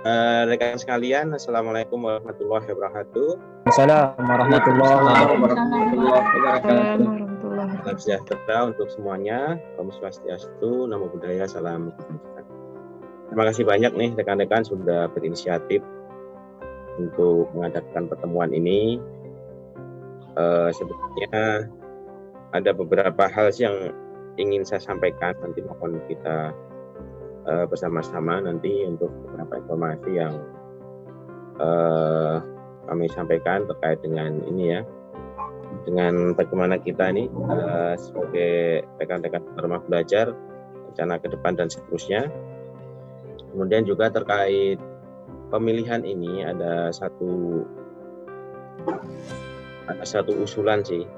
Rekan sekalian, Assalamualaikum warahmatullahi wabarakatuh. Assalamualaikum warahmatullahi wabarakatuh. Salam sejahtera untuk semuanya. Om Swastiastu, Namo Buddhaya, salam kebajikan. Terima kasih banyak nih rekan-rekan sudah berinisiatif untuk mengadakan pertemuan ini. Sebetulnya ada beberapa hal yang ingin saya sampaikan, nanti mohon kita bersama-sama nanti untuk beberapa informasi yang kami sampaikan terkait dengan ini ya, dengan bagaimana kita ini sebagai rekan-rekan rumah belajar, rencana ke depan dan seterusnya. Kemudian juga terkait pemilihan ini ada satu usulan sih,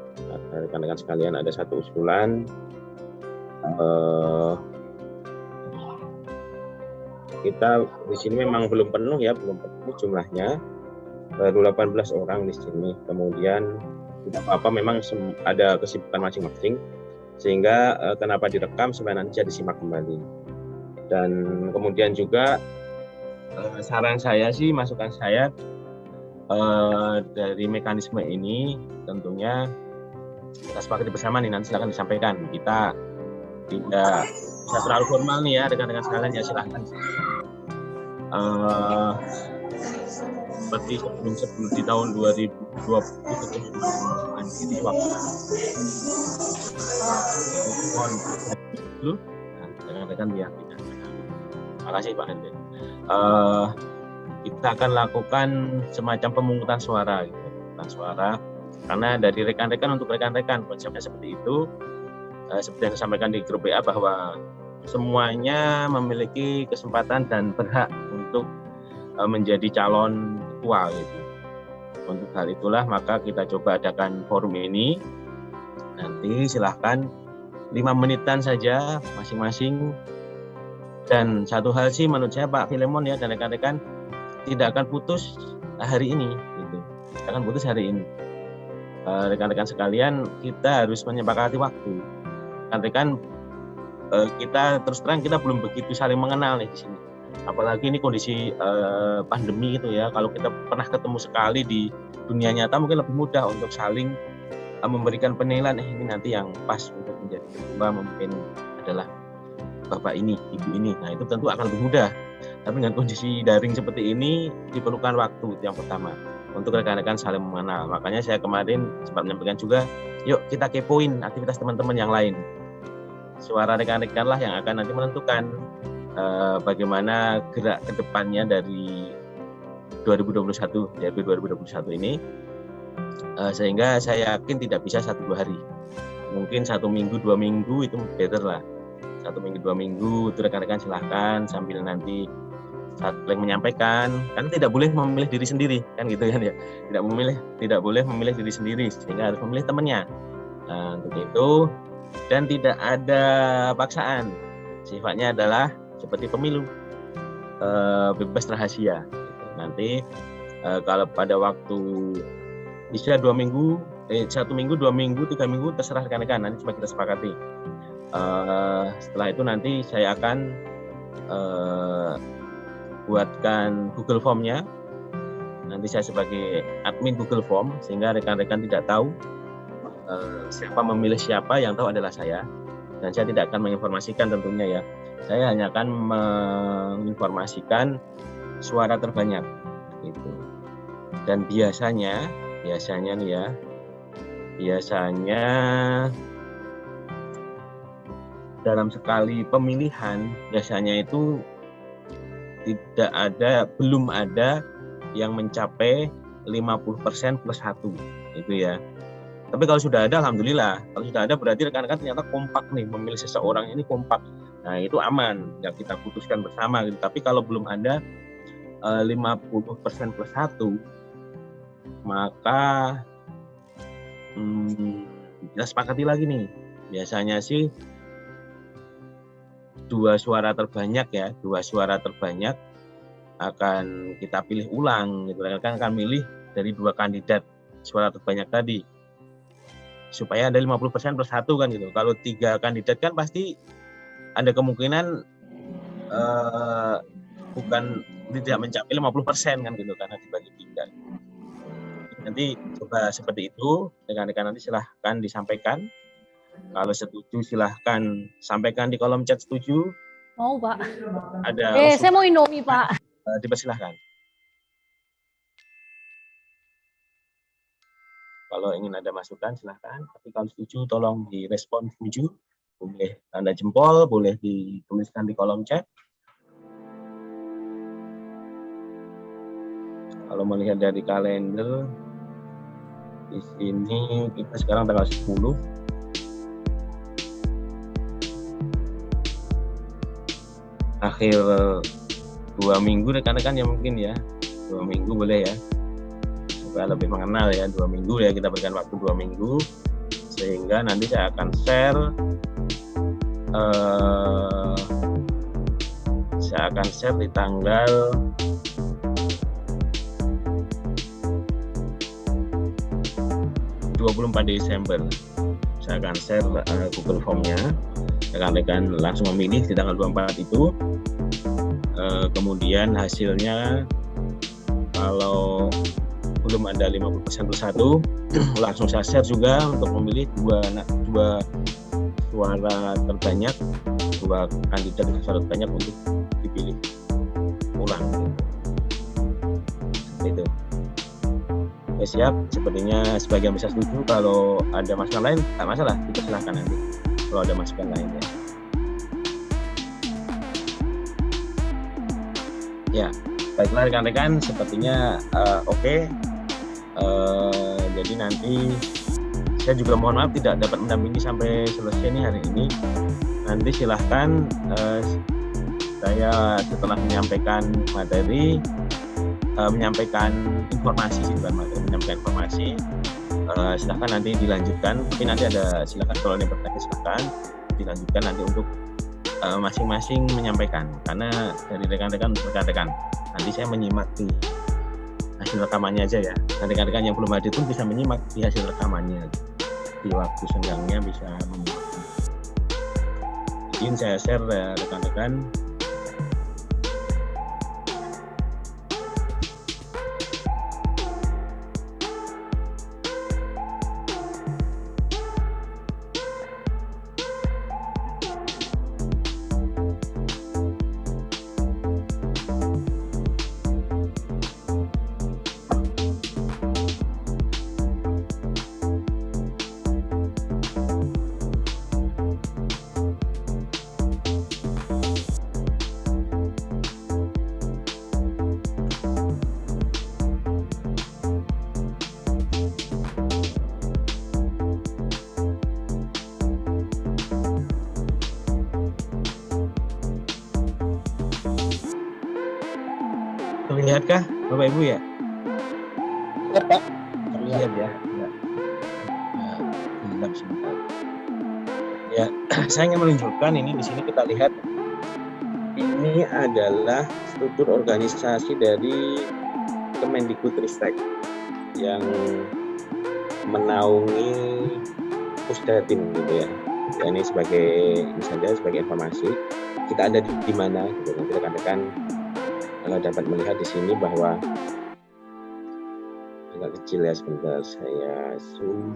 rekan-rekan sekalian, ada satu usulan. Kita di sini memang belum penuh jumlahnya, baru 18 orang di sini. Kemudian tidak apa-apa, memang ada kesibukan masing-masing, sehingga kenapa direkam supaya nanti bisa disimak kembali. Dan kemudian juga masukan saya dari mekanisme ini tentunya kita sepakati bersama nih, nanti silakan disampaikan. Kita tidak bisa terlalu formal nih ya rekan-rekan sekalian, ya silahkan. Seperti sebelum di tahun 2020 itu waktu dulu, rekan-rekan ya. Terima kasih Pak Henry. Kita akan lakukan semacam pemungutan suara, karena dari rekan-rekan untuk rekan-rekan konsepnya seperti itu. Seperti yang disampaikan di grup WA bahwa semuanya memiliki kesempatan dan berhak untuk menjadi calon ketua gitu. Untuk hal itulah maka kita coba adakan forum ini. Nanti silahkan 5 menitan saja masing-masing. Dan satu hal sih menurut saya Pak Filemon ya dan rekan-rekan, tidak akan putus hari ini gitu. Tidak akan putus hari ini. Rekan-rekan sekalian, kita harus menyepakati waktu. Rekan-rekan, kita terus terang kita belum begitu saling mengenal nih di sini. Apalagi ini kondisi pandemi gitu ya. Kalau kita pernah ketemu sekali di dunia nyata mungkin lebih mudah untuk saling memberikan penilaian, ini nanti yang pas untuk menjadi ketua mungkin adalah bapak ini, ibu ini. Nah itu tentu akan lebih mudah. Tapi dengan kondisi daring seperti ini diperlukan waktu, itu yang pertama, untuk rekan-rekan saling mengenal. Makanya saya kemarin sempat menyampaikan juga, yuk kita kepoin aktivitas teman-teman yang lain. Suara rekan-rekan lah yang akan nanti menentukan bagaimana gerak ke depannya dari 2021 ini. Sehingga saya yakin tidak bisa 1-2 hari. Mungkin 1 minggu, 2 minggu itu better lah. 1 minggu, 2 minggu itu rekan-rekan silahkan sambil nanti saling menyampaikan, karena tidak boleh memilih diri sendiri kan gitu kan ya, tidak boleh memilih diri sendiri, sehingga harus memilih temannya. Nah, untuk itu, dan tidak ada paksaan, sifatnya adalah seperti pemilu, bebas rahasia. Nanti kalau pada waktu bisa 2 minggu, 1 minggu, 2 minggu, 3 minggu terserah rekan-rekan, nanti coba kita sepakati. Setelah itu nanti saya akan buatkan Google Form-nya. Nanti saya sebagai admin Google Form, sehingga rekan-rekan tidak tahu siapa memilih siapa, yang tahu adalah saya. Dan saya tidak akan menginformasikan tentunya ya. Saya hanya akan menginformasikan suara terbanyak gitu. Dan biasanya nih ya, biasanya dalam sekali pemilihan biasanya itu belum ada yang mencapai 50% plus 1 itu ya. Tapi kalau sudah ada, alhamdulillah. Kalau sudah ada berarti rekan-rekan ternyata kompak nih memilih seseorang ini, kompak. Nah itu aman, ya kita putuskan bersama gitu. Tapi kalau belum ada 50% plus 1, maka kita sepakati lagi nih. Biasanya sih 2 suara terbanyak akan kita pilih ulang gitu. Kan akan milih dari 2 kandidat suara terbanyak tadi supaya ada 50% plus 1 kan gitu. Kalau 3 kandidat kan pasti ada kemungkinan bukan tidak mencapai 50% kan gitu karena dibagi 3. Nanti coba seperti itu, rekan-rekan nanti silahkan disampaikan. Kalau setuju silahkan sampaikan di kolom chat setuju. Mau Pak. Ada saya mau Indomie Pak. Dipersilahkan. Kalau ingin ada masukan silahkan, tapi kalau setuju tolong direspon setuju. Boleh tanda jempol, boleh dituliskan di kolom chat. Kalau melihat dari kalender, di sini kita sekarang tanggal 10. Akhir 2 minggu rekan-rekan ya mungkin ya. 2 minggu boleh ya. Supaya lebih mengenal ya, 2 minggu ya, kita berikan waktu 2 minggu. Sehingga nanti saya akan share di tanggal 24 Desember. Saya akan share Google Form-nya. Rekan-rekan langsung memilih di tanggal 24 itu. Kemudian hasilnya kalau belum ada 50% bersatu, langsung saya share juga untuk memilih dua suara terbanyak, 2 kandidat suara terbanyak untuk dipilih ulang. Seperti itu. Oke, siap. Sepertinya sebagian bisa setuju. Kalau ada masukan lain, tak masalah. Kita silahkan nanti. Kalau ada masukan lain ya. Ya, baiklah rekan-rekan. Sepertinya oke. Jadi nanti saya juga mohon maaf tidak dapat mendampingi sampai selesai nih hari ini. Nanti silahkan saya setelah menyampaikan materi, menyampaikan informasi sih, bukan materi, menyampaikan informasi. Silahkan nanti dilanjutkan. Mungkin nanti ada, silahkan kalau ada pertanyaan silahkan dilanjutkan nanti untuk masing-masing menyampaikan. Karena dari rekan-rekan untuk rekan-rekan nanti saya menyimak di hasil rekamannya aja ya. Dan rekan-rekan yang belum hadir pun bisa menyimak di hasil rekamannya. Di waktu senggangnya bisa menyimak. Izin saya share ya rekan-rekan. Terlihatkah Bapak Ibu ya? Ya Pak. Terlihat ya. Gelap sebentar. Ya, saya ingin menunjukkan ini di sini kita lihat ini adalah struktur organisasi dari Kemendikbudristek yang menaungi Pusdatin gitu ya. Ya ini misalnya sebagai informasi kita ada di mana gitu. Nanti rekan-rekan kalau dapat melihat di sini bahwa agak kecil ya, sebentar saya zoom.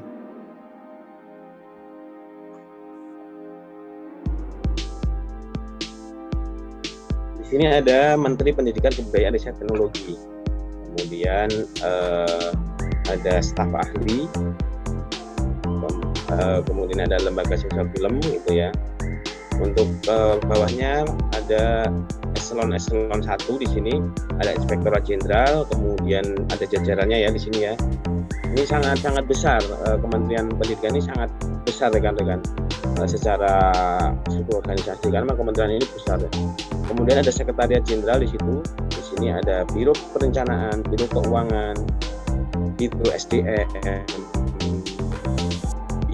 Di sini ada Menteri Pendidikan Kebudayaan Riset Teknologi, kemudian ada staf ahli, kemudian ada lembaga sensor film gitu ya. Untuk bawahnya ada eselon 1 di sini, ada Inspektorat Jenderal, kemudian ada jajarannya ya di sini ya. Ini sangat besar, Kementerian Pendidikan ini sangat besar rekan-rekan secara struktur organisasi karena kementerian ini besar ya. Kemudian ada Sekretariat Jenderal di situ. Di sini ada Biro Perencanaan, Biro Keuangan, Biro SDM,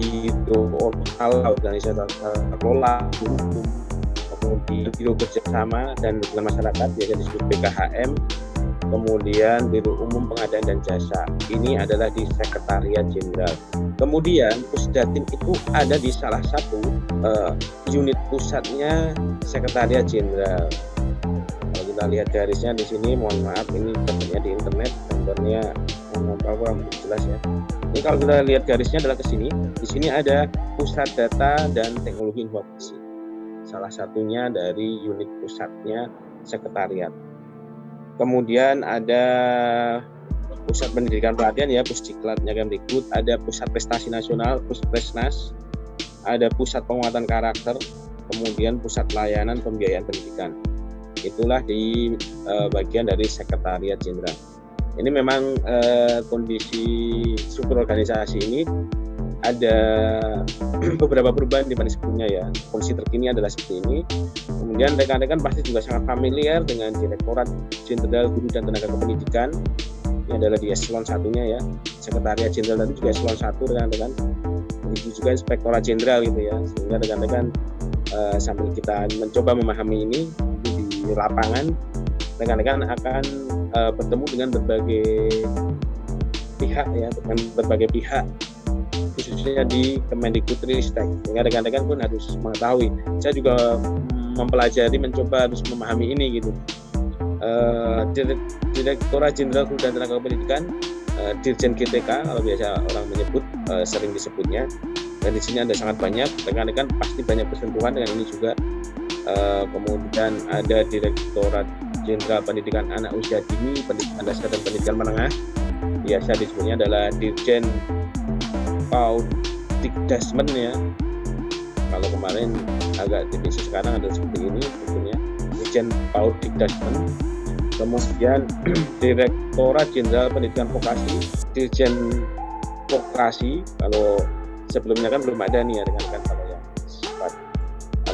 Biro Organisasi Kelola, kemudian Biro Kerjasama dan Hubungan Masyarakat biasa disebut BKHM, kemudian Biro Umum Pengadaan dan Jasa. Ini adalah di Sekretariat Jenderal. Kemudian Pusdatin itu ada di salah satu unit pusatnya Sekretariat Jenderal. Kalau kita kita lihat garisnya di sini, mohon maaf ini gambarnya di internet, gambarnya apa jelas ya. Ini kalau kita lihat garisnya adalah ke sini. Di sini ada pusat data dan teknologi informasi. Salah satunya dari unit pusatnya sekretariat. Kemudian ada pusat pendidikan pelatihan ya, Pusdiklatnya Kemdikbud, ada pusat prestasi nasional, Puspresnas, ada pusat penguatan karakter, kemudian pusat layanan pembiayaan pendidikan. Itulah di bagian dari sekretariat jenderal. Ini memang kondisi struktur organisasi ini ada beberapa perubahan dibanding sebelumnya ya. Kondisi terkini adalah seperti ini. Kemudian rekan-rekan pasti juga sangat familiar dengan Direktorat Jenderal Guru dan Tenaga Kependidikan. Ini adalah di eselon satunya ya. Sekretariat Jenderal tadi juga eselon 1 rekan-rekan. Begitu juga Inspektorat Jenderal gitu ya. Sehingga rekan-rekan sambil kita mencoba memahami ini di lapangan, rekan-rekan akan bertemu dengan berbagai pihak ya, dengan berbagai pihak khususnya di Kemendikbudristek. Sehingga rekan-rekan pun harus mengetahui. Saya juga mempelajari, mencoba harus memahami ini gitu. Direktorat Jenderal Guru dan Tenaga Pendidikan, Dirjen GTK kalau biasa orang menyebut, sering disebutnya. Dan di sini ada sangat banyak, rekan-rekan pasti banyak bersentuhan dengan ini juga. Kemudian ada Direktorat Jenderal Pendidikan Anak Usia Dini, Pendidikan Dasar dan Pendidikan Menengah. Biasa disebutnya adalah Dirjen Paudikdasmen ya. Kalau kemarin agak tipis, sekarang ada seperti ini bentuknya, Dirjen Paudikdasmen. Kemudian Direktorat Jenderal Pendidikan Vokasi, Dirjen Vokasi. Kalau sebelumnya kan belum ada nih ya rekan-rekan kalau yang sempat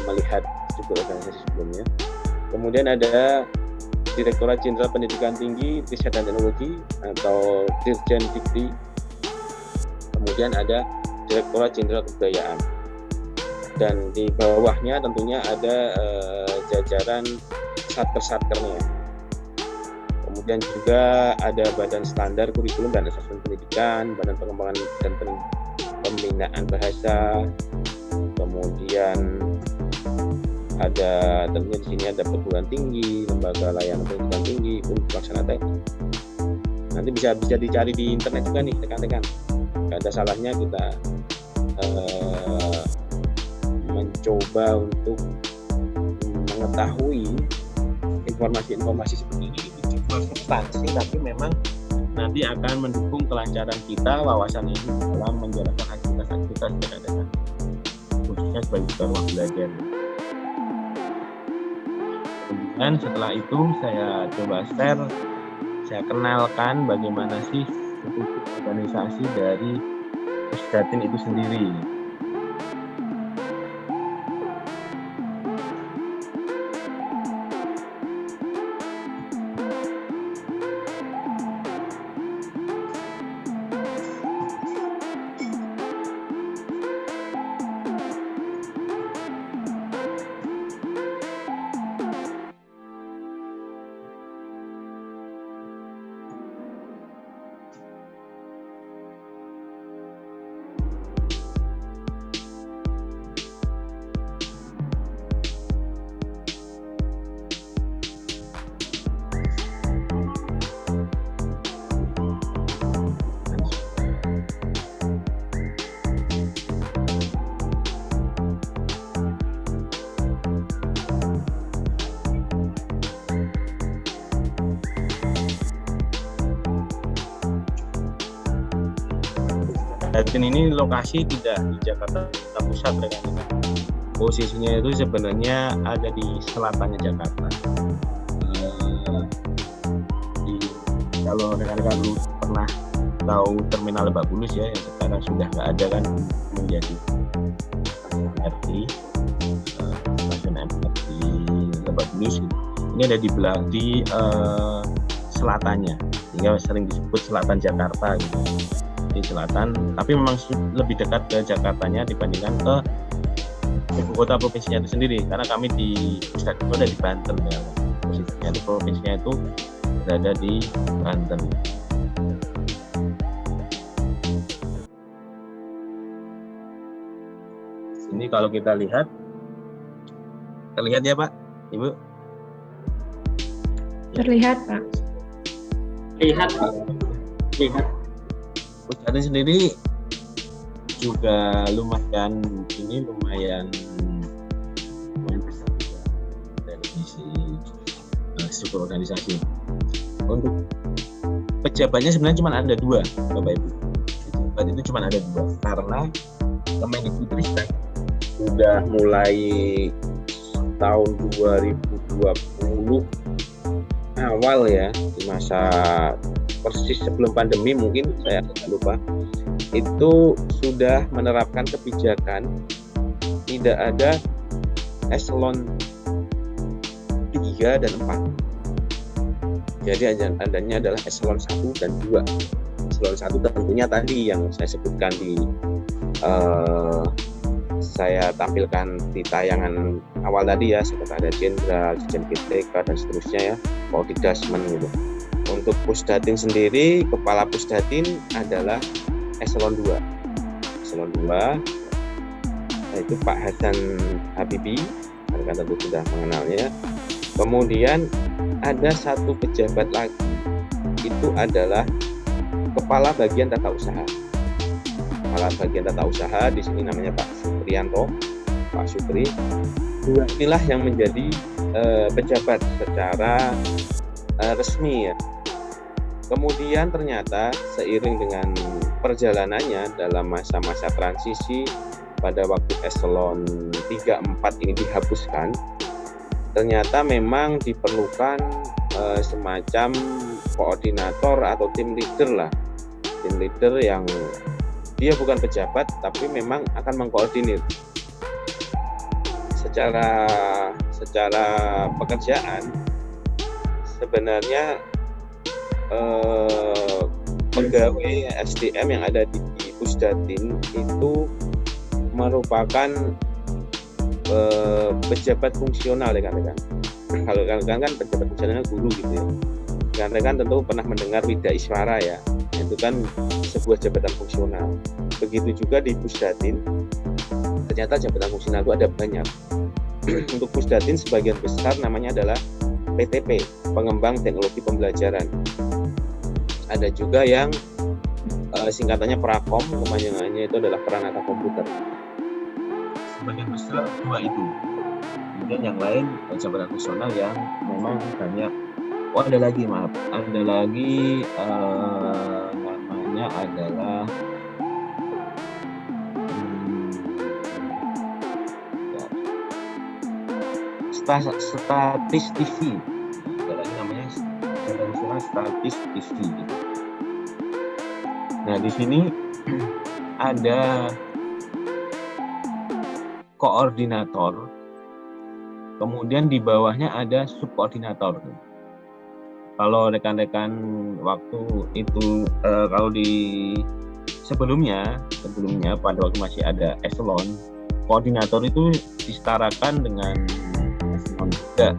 melihat struktur organisasi sebelumnya. Kemudian ada Direktorat Jenderal Pendidikan Tinggi, Riset dan Teknologi atau Dirjen Dikti. Kemudian ada Direktorat Jenderal Kebudayaan. Dan di bawahnya tentunya ada jajaran satker-satkernya. Kemudian juga ada Badan Standar Kurikulum dan Asesmen Pendidikan, Badan Pengembangan dan Pembinaan Bahasa. Kemudian ada tentunya di sini ada perguruan tinggi, lembaga layanan pendidikan tinggi, pelaksana teknik. Nanti bisa dicari di internet juga nih rekan-rekan. Tidak ada salahnya kita mencoba untuk mengetahui informasi-informasi seperti ini di substansi, tapi memang nanti akan mendukung kelancaran kita wawasan ini dalam menjalankan aktivitas-aktivitas rekan-rekan, khususnya sebagai ruang belajar. Kemudian setelah itu saya coba share, saya kenalkan bagaimana sih struktur organisasi dari Pusdatin itu sendiri. Pusdatin ini lokasi tidak di Jakarta Pusat rekan-rekan. Posisinya itu sebenarnya ada di selatannya Jakarta. Kalau rekan-rekan dulu pernah tahu terminal Lebak Bulus ya, yang sekarang sudah nggak ada kan, menjadi MRT, stasiun MRT Lebak Bulus. Ini ada di selatannya, sehingga sering disebut selatan Jakarta gitu. Di selatan, tapi memang lebih dekat ke Jakartanya dibandingkan ke ibu kota provinsinya itu sendiri, karena kami di pusat itu ada di Banten ya. Posisinya di provinsinya itu berada di Banten. Ini kalau kita lihat, terlihat ya Pak, Ibu? Terlihat, Pak. Lihat, Pak. Lihat. Pusdatin sendiri juga lumayan besar juga dari sisi struktur organisasi. Untuk pejabatnya sebenarnya cuma ada 2, Bapak Ibu. Pejabat itu cuma ada 2 karena Kemendikbudristek sudah mulai tahun 2020 awal ya, di masa persis sebelum pandemi mungkin, saya agak lupa, itu sudah menerapkan kebijakan tidak ada eselon 3 dan 4. Jadi adanya adalah eselon 1 dan 2. Eselon 1 tentunya tadi yang saya sebutkan saya tampilkan di tayangan awal tadi ya, seperti ada jenderal, dirjen PTK dan seterusnya ya, Kodidasmen gitu. Untuk Pusdatin sendiri, kepala Pusdatin adalah eselon 2. Eselon 2 yaitu Pak Hasan Habibi, kan tentu sudah mengenalnya. Kemudian ada satu pejabat lagi, itu adalah kepala bagian tata usaha. Kepala bagian tata usaha di sini namanya Pak Supriyanto, Pak Supri. 2 inilah yang menjadi pejabat secara resmi ya. Kemudian ternyata seiring dengan perjalanannya dalam masa-masa transisi pada waktu eselon 3-4 ini dihapuskan, ternyata memang diperlukan semacam koordinator atau tim leader lah. Tim leader yang dia bukan pejabat tapi memang akan mengkoordinir secara pekerjaan. Sebenarnya pegawai SDM yang ada di Pusdatin itu merupakan pejabat fungsional ya kan. Kalau kan pejabat fungsionalnya guru gitu ya. Rekan-rekan tentu pernah mendengar Wida Iswara ya. Itu kan sebuah jabatan fungsional. Begitu juga di Pusdatin, ternyata jabatan fungsional itu ada banyak. Untuk Pusdatin sebagian besar namanya adalah PTP, Pengembang Teknologi Pembelajaran. Ada juga yang singkatannya Prakom, kepanjangannya itu adalah Peranata Komputer. Sebagian besar 2 itu. Kemudian yang lain jabatan fungsional yang memang banyak. Ada lagi namanya adalah statistisi. Ada lagi namanya statistisi. Nah, di sini ada koordinator, kemudian di bawahnya ada subkoordinator. Kalau rekan-rekan waktu itu kalau di sebelumnya pada waktu masih ada eselon, koordinator itu disetarakan dengan eselon 3.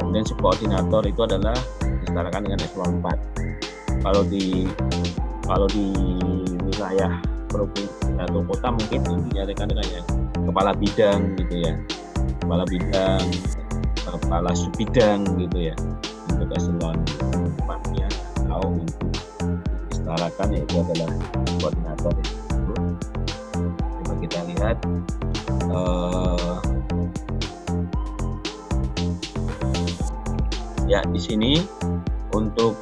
Kemudian subkoordinator itu adalah disetarakan dengan eselon 4. Kalau di wilayah provinsi atau kota mungkin ini rekan-rekan yang kepala bidang gitu ya. Kepala bidang, kepala subbidang gitu ya. Untuk eselon 4-nya atau untuk disetarakan yaitu adalah koordinator itu. Coba kita lihat ya di sini untuk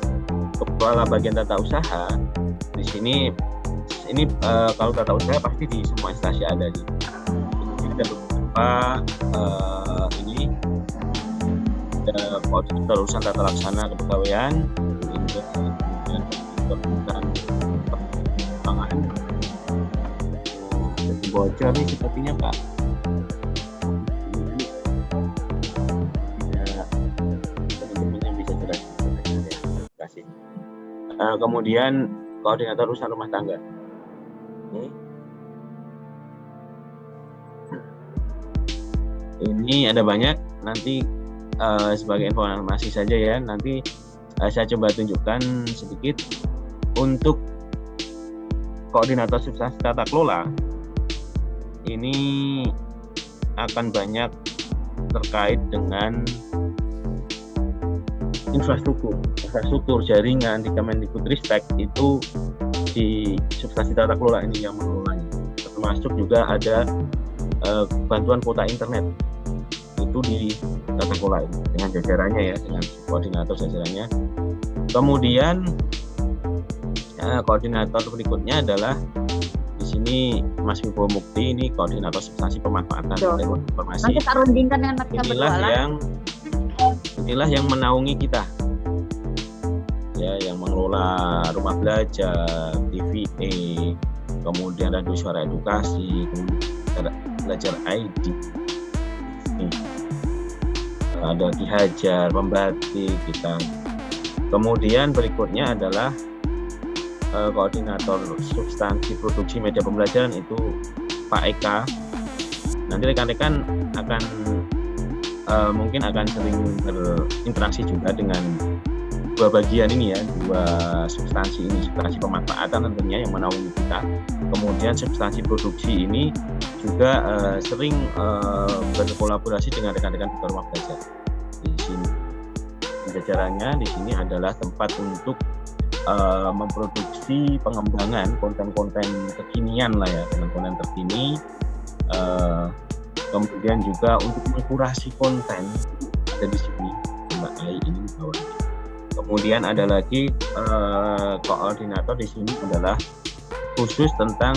kepala bagian tata usaha di sini kalau tata usaha pasti di semua instansi ada sih. Ini ada beberapa ini ada koordinator urusan tata laksana kepegawaian, kemudian koordinator pangan. Jadi bocor nih sepertinya Pak. Tidak, teman-teman yang bisa jelaskan ya. Kasih. Kemudian koordinator urusan rumah tangga. Ini ada banyak, nanti sebagai informasi saja ya, nanti saya coba tunjukkan sedikit. Untuk koordinator substansi tata kelola ini akan banyak terkait dengan infrastruktur jaringan di Kemendikbudristek itu di substansi tata kelola ini yang mengelolanya. Termasuk juga ada bantuan kuota internet itu di tata kelola ini dengan jajarannya ya, dengan koordinator jajarannya. Kemudian koordinator berikutnya adalah di sini Mas Wibowo Mukti, ini koordinator substansi pemanfaatan informasi. Inilah yang menaungi kita ya, yang mengelola rumah belajar, TVA, kemudian radio suara edukasi, kemudian belajar ID, ada Ki Hajar, Pembatik kita. Kemudian berikutnya adalah koordinator substansi produksi media pembelajaran itu Pak Eka. Nanti rekan-rekan akan mungkin akan sering berinteraksi juga dengan dua bagian ini ya, dua substansi ini, substansi pemanfaatan tentunya yang menaungi kita. Kemudian substansi produksi ini juga sering berkolaborasi dengan rekan-rekan di rumah belajar. Di sini jajarannya di sini adalah tempat untuk memproduksi pengembangan konten-konten kekinian lah ya, konten terkini. Kemudian juga untuk mengkurasi konten ada di sini Mbak Ai ini bawah. Kemudian ada lagi koordinator di sini adalah khusus tentang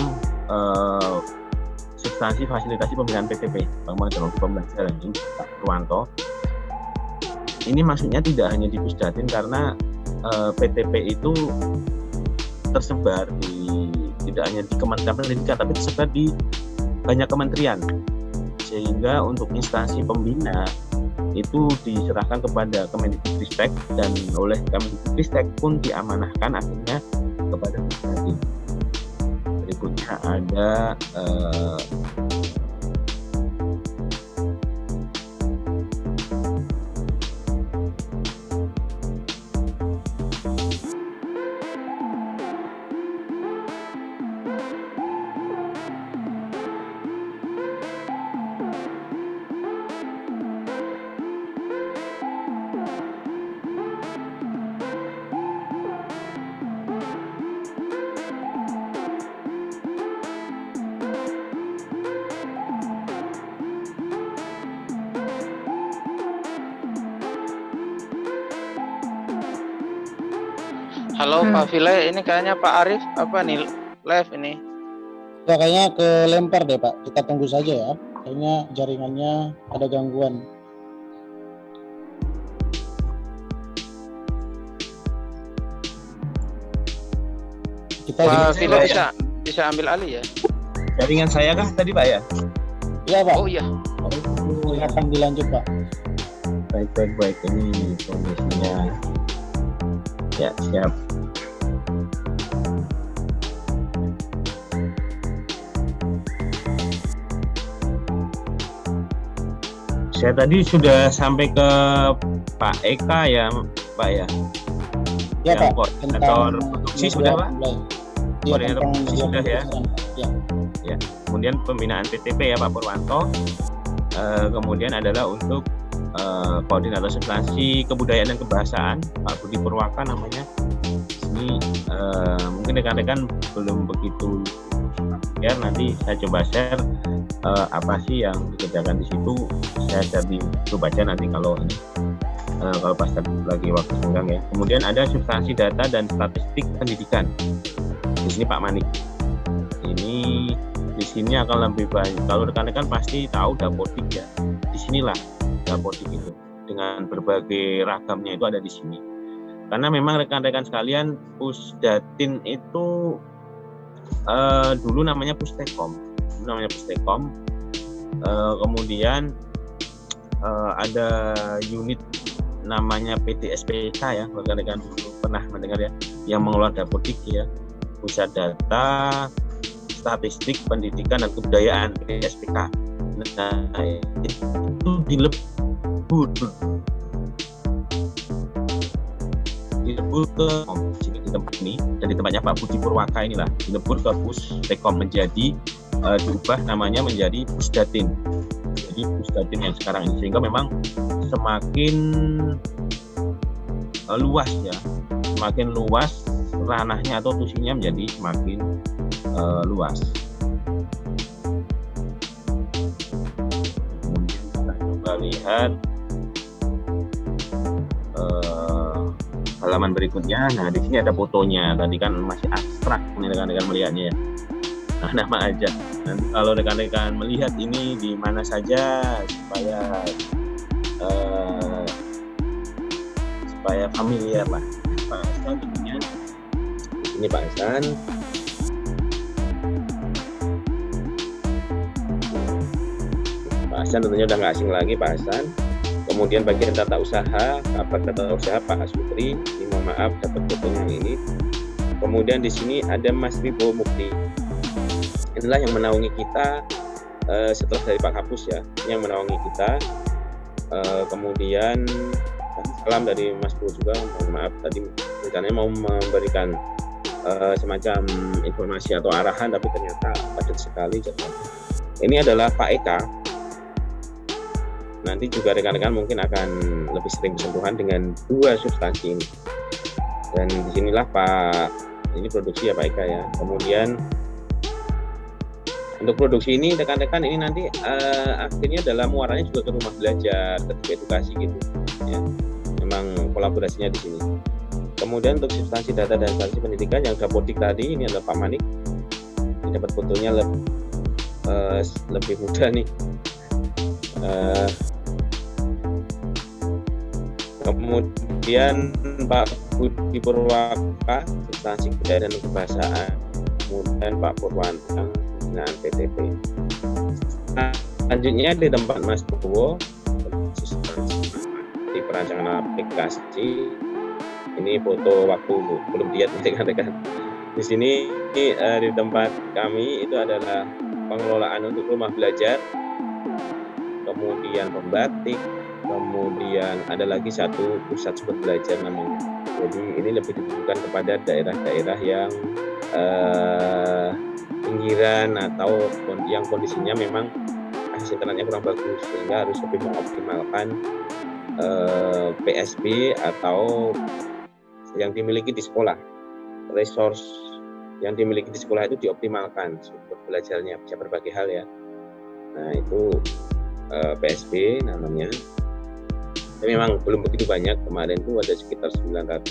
substansi fasilitasi pembinaan PTP, Bank Teknologi Pembelajaran, ini Pak Purwanto. Ini maksudnya tidak hanya di Pusdatin karena PTP itu tersebar tidak hanya di Kementerian Pendidikan tapi tersebar di banyak kementerian, sehingga untuk instansi pembina itu diserahkan kepada Kemendikbudristek dan oleh Kemendikbudristek pun diamanahkan akhirnya kepada Pusdatin. Berikutnya ada Halo Pak Vile, ini kayaknya Pak Arif apa nih live ini? Ya kayaknya kelempar deh Pak, kita tunggu saja ya. Kayaknya jaringannya ada gangguan. Kita Pak Vile bisa ambil alih ya? jaringan saya kah tadi Pak ya? Iya Pak. Oh iya. Silakan dilanjut Pak. Baik, ini kondisinya ya, siap. Saya tadi sudah sampai ke Pak Eka ya Pak ya. Ya yang Pak. koordinator produksi sudah Pak. Ya, Koordinator produksi sudah ya. Ya. Ya. Kemudian pembinaan PTP ya Pak Purwanto. Kemudian adalah untuk koordinator substansi kebudayaan dan kebahasaan Pak Budi Purwaka namanya. Ini mungkin rekan-rekan belum begitu ya, nanti saya coba share apa sih yang dikerjakan di situ. Saya jadi coba baca nanti kalau ini kalau pas lagi waktu senggang ya. Kemudian ada substansi data dan statistik pendidikan. Di sini Pak Manik. Ini di sini akan lebih banyak. Kalau rekan-rekan pasti tahu Dapodik ya. Di sinilah Dapodik itu dengan berbagai ragamnya itu ada di sini. Karena memang rekan-rekan sekalian, Pusdatin itu dulu namanya Pustekom. Kemudian ada unit namanya PDSPK ya, rekan-rekan dulu pernah mendengar ya, yang mengelola Dapodik ya, Pusat Data, Statistik, Pendidikan dan Kebudayaan PDSPK. Nah, itu dilebur ke di tempat ini, dan di tempatnya Pak Budi Purwaka inilah dilebur ke Pustekom, menjadi diubah namanya menjadi Pusdatin. Jadi Pusdatin yang sekarang ini, sehingga memang semakin luas ya, semakin luas ranahnya atau tusinya menjadi semakin luas. Kemudian kita coba lihat halaman berikutnya. Nah, di sini ada fotonya. Tadi kan masih abstrak ini rekan-rekan melihatnya ya. Nah, nama aja. Nanti kalau rekan-rekan melihat ini di mana saja supaya familiar lah. Pak Hasan tentunya. Ini Pak Hasan. Pak Hasan tentunya udah nggak asing lagi Pak Hasan. Kemudian bagian tata usaha, kabar tata usaha Pak Asutri. Ini mohon maaf dapat fotonya yang ini. Kemudian di sini ada Mas Wibowo Mukti. Inilah yang menaungi kita setelah dari Pak Kapus ya, yang menaungi kita. Kemudian salam dari Mas Bro juga. Mohon maaf tadi rencananya mau memberikan semacam informasi atau arahan, tapi ternyata padat sekali. Ini adalah Pak Eka. Nanti juga rekan-rekan mungkin akan lebih sering bersentuhan dengan dua substansi ini. Dan disinilah Pak, ini produksi ya Pak Eka ya. Kemudian untuk produksi ini rekan-rekan ini nanti akhirnya dalam muaranya juga ke rumah belajar, ke edukasi gitu ya. Memang kolaborasinya di sini. Kemudian untuk substansi data dan instansi pendidikan yang dapodik tadi, ini adalah Pak Manik. Ini dapat fotonya lebih mudah nih. Kemudian Pak Budi Purwaka, substansi budaya dan kebahasaan. Kemudian Pak Purwantang dengan PTP. Selanjutnya di tempat Mas Bowo, di perancangan aplikasi. Ini foto waktu belum diet rekan-rekan. Di sini di tempat kami itu adalah pengelolaan untuk rumah belajar, kemudian pembatik, kemudian ada lagi satu pusat super belajar namanya. Jadi ini lebih ditujukan kepada daerah-daerah yang pinggiran atau yang kondisinya memang akses internetnya kurang bagus, sehingga harus lebih mengoptimalkan PSB atau yang dimiliki di sekolah. Resource yang dimiliki di sekolah itu dioptimalkan sumber belajarnya, bisa berbagai hal ya. Nah itu PSB namanya. Tapi memang belum begitu banyak, kemarin itu ada sekitar 800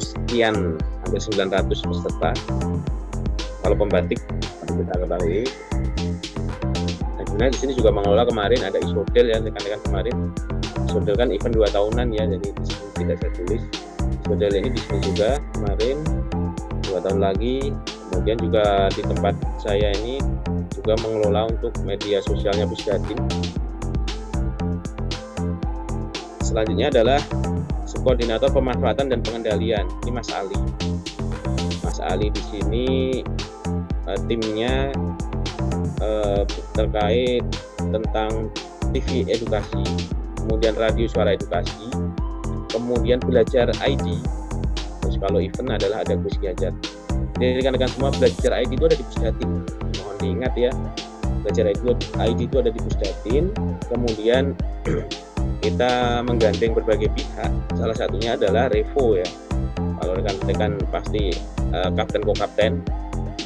sekian, hampir 900 peserta. Kalau pembatik kita ketahui. Nah, di sini juga mengelola kemarin ada Isodel ya rekan-rekan kemarin. Isodel kan event 2 tahunan ya, jadi di sini tidak saya tulis. Isodel ini di sini juga kemarin 2 tahun lagi. Kemudian juga di tempat saya ini juga mengelola untuk media sosialnya Pusdatin. Selanjutnya adalah subkoordinator pemanfaatan dan pengendalian. Ini Mas Ali. Mas Ali di sini timnya terkait tentang TV edukasi, kemudian radio suara edukasi, kemudian belajar ID. Terus kalau event adalah ada Gus Giajar. Jadi rekan-rekan semua, belajar ID itu ada di Pusdatin. Mohon diingat ya, belajar ID itu ada di Pusdatin. Kemudian kita menggandeng berbagai pihak. Salah satunya adalah Revo ya. Kalau rekan-rekan pasti kapten ko-kapten.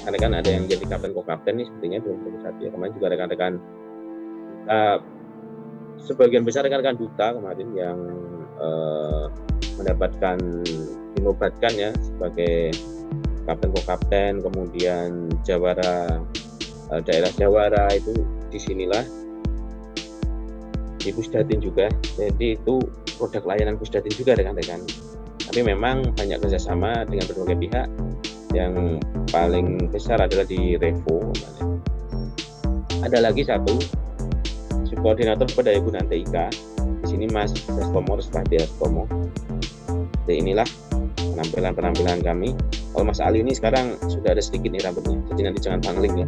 Rekan ada yang jadi kapten ko-kapten nih sepertinya 2021 ya. Kemarin juga rekan-rekan sebagian besar rekan-rekan duta kemarin yang mendapatkan dinobatkan ya sebagai kapten ko-kapten, kemudian jawara daerah jawara itu disinilah di Pusdatin juga. Jadi itu produk layanan Pusdatin juga rekan-rekan. Tapi memang banyak kerjasama dengan berbagai pihak. Yang paling besar adalah di Revo. Ada lagi satu subkoordinator pendaya gunaan TIK. Di sini Mas Sestomo, Respati Sestomo. Jadi inilah penampilan kami. Kalau Mas Ali ini sekarang sudah ada sedikit nih rambutnya, jadi nanti jangan pangling ya.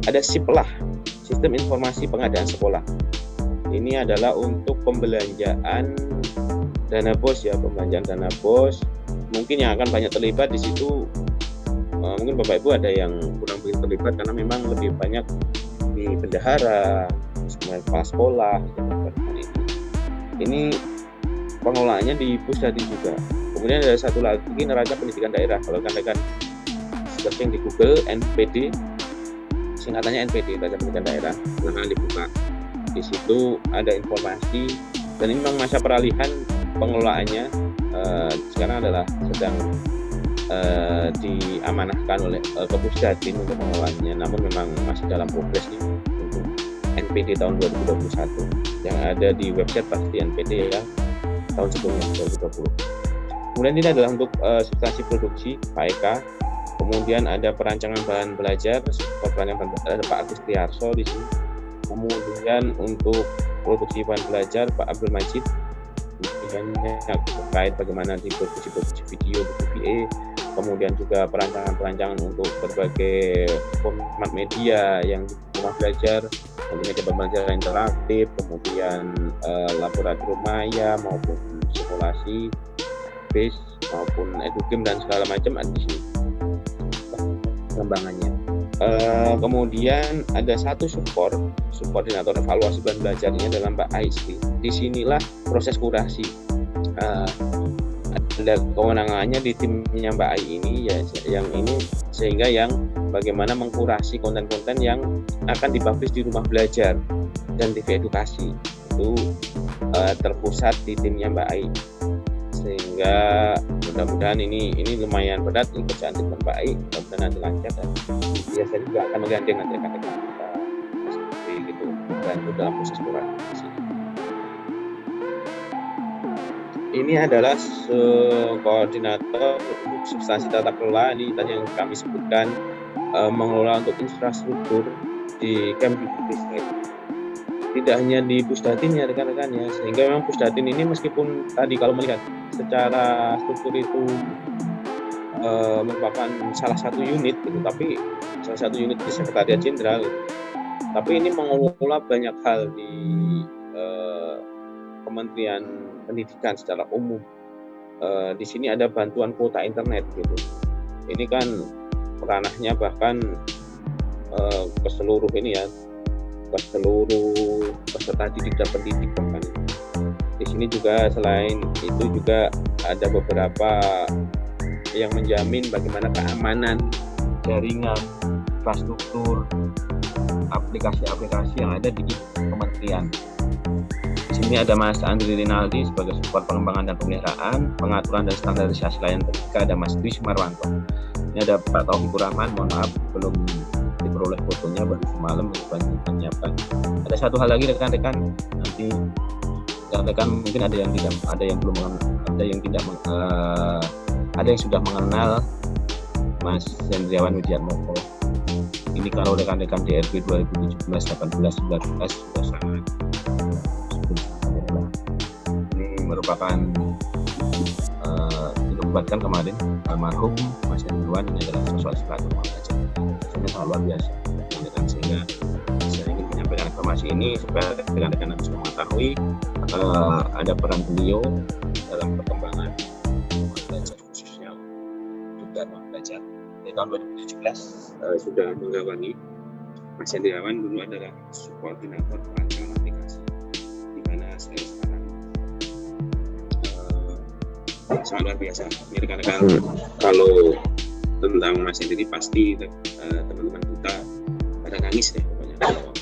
Ada SIPLAH, Sistem Informasi Pengadaan Sekolah. Ini adalah untuk pembelanjaan dana BOS ya, pembelanjaan dana BOS. Mungkin yang akan banyak terlibat di situ, mungkin Bapak Ibu ada yang kurang begitu terlibat karena memang lebih banyak di bendahara, kepala sekolah. Ini pengelolaannya di Pusdatin juga. Kemudian ada satu lagi Neraca Pendidikan Daerah. Kalau rekan-rekan searching di Google NPD, singkatannya NPD, Neraca Pendidikan Daerah, silahkan dibuka. Di situ ada informasi, dan ini memang masa peralihan pengelolaannya sekarang adalah sedang diamanahkan oleh ke Pusdatin untuk pengelolaannya, namun memang masih dalam progres nih untuk NPD tahun 2021 yang ada di website pasti NPD ya tahun sebelumnya 2020. Kemudian ini adalah untuk substansi produksi PAEK. Kemudian ada perancangan bahan belajar, perancangan ada Pak Agus Triarso di sini. Kemudian untuk produksi bahan belajar Pak Abdul Majid, kemudiannya terkait bagaimana diproduksi video, VA. Kemudian juga perancangan untuk berbagai format media yang di rumah belajar, media pembelajaran interaktif, kemudian laboratorium maya maupun simulasi base maupun edugame dan segala macam ada di sini pengembangannya. Kemudian ada satu subkoordinator evaluasi bahan belajarnya dalam Mbak Aisri. Disinilah proses kurasi. Ada kewenangannya di timnya Mbak Ai ini ya, yang ini sehingga yang bagaimana mengkurasi konten-konten yang akan dipublish di rumah belajar dan TV edukasi itu terpusat di timnya Mbak Ai, sehingga mudah-mudahan ini lumayan berat ini kerjaan tim Mbak Ai, mudah-mudahan nanti lancar dan biasanya juga akan menggandeng nanti rekan-rekan kita seperti gitu bantu dalam proses kurasi. Ini adalah koordinator untuk substansi tata kelola, ini tadi yang kami sebutkan mengelola untuk infrastruktur di Kemdikbud. Tidak hanya di Pusdatin ya rekan-rekan ya, sehingga memang Pusdatin ini meskipun tadi kalau melihat secara struktur itu merupakan salah satu unit gitu, tapi salah satu unit di Sekretariat Jenderal gitu. Tapi ini mengelola banyak hal di Kementerian Pendidikan secara umum. Di sini ada bantuan kuota internet gitu. Ini kan ranahnya bahkan ke seluruh ini ya, ke seluruh peserta didik dan pendidik bahkan. Di sini juga selain itu juga ada beberapa yang menjamin bagaimana keamanan jaringan, infrastruktur, aplikasi-aplikasi yang ada di kementerian. Di sini ada Mas Andri Rinaldi sebagai support pengembangan dan pemeliharaan, pengaturan dan standarisasi layanan pendidikan, ada Mas Dwi Sumarwanto. Ini ada Pak Taufikur Rahman, mohon maaf belum diperoleh fotonya, baru semalam menyiapkan. Ada satu hal lagi rekan-rekan, nanti rekan-rekan mungkin ada yang belum mengenal, ada yang sudah mengenal Mas Hendriawan Widiatmoko. Ini kalau rekan-rekan DRB 2017, 18, 19 sudah sangat merupakan dinobatkan kemarin almarhum Mas Hendriawan. Ini adalah sosok inspirator belajar, sosoknya sangat luar biasa, sehingga saya ingin menyampaikan informasi ini supaya rekan-rekan bisa mengetahui ada peran beliau dalam perkembangan belajar khususnya juga belajar. Di tahun 2017 sudah menggawangi. Mas Hendriawan dulu adalah koordinator perancangan aplikasi, di mana saya sekarang sangat luar biasa. Ini rekan-rekan kalau tentang Mas Hendri pasti teman-teman kita pada nangis deh pokoknya kalau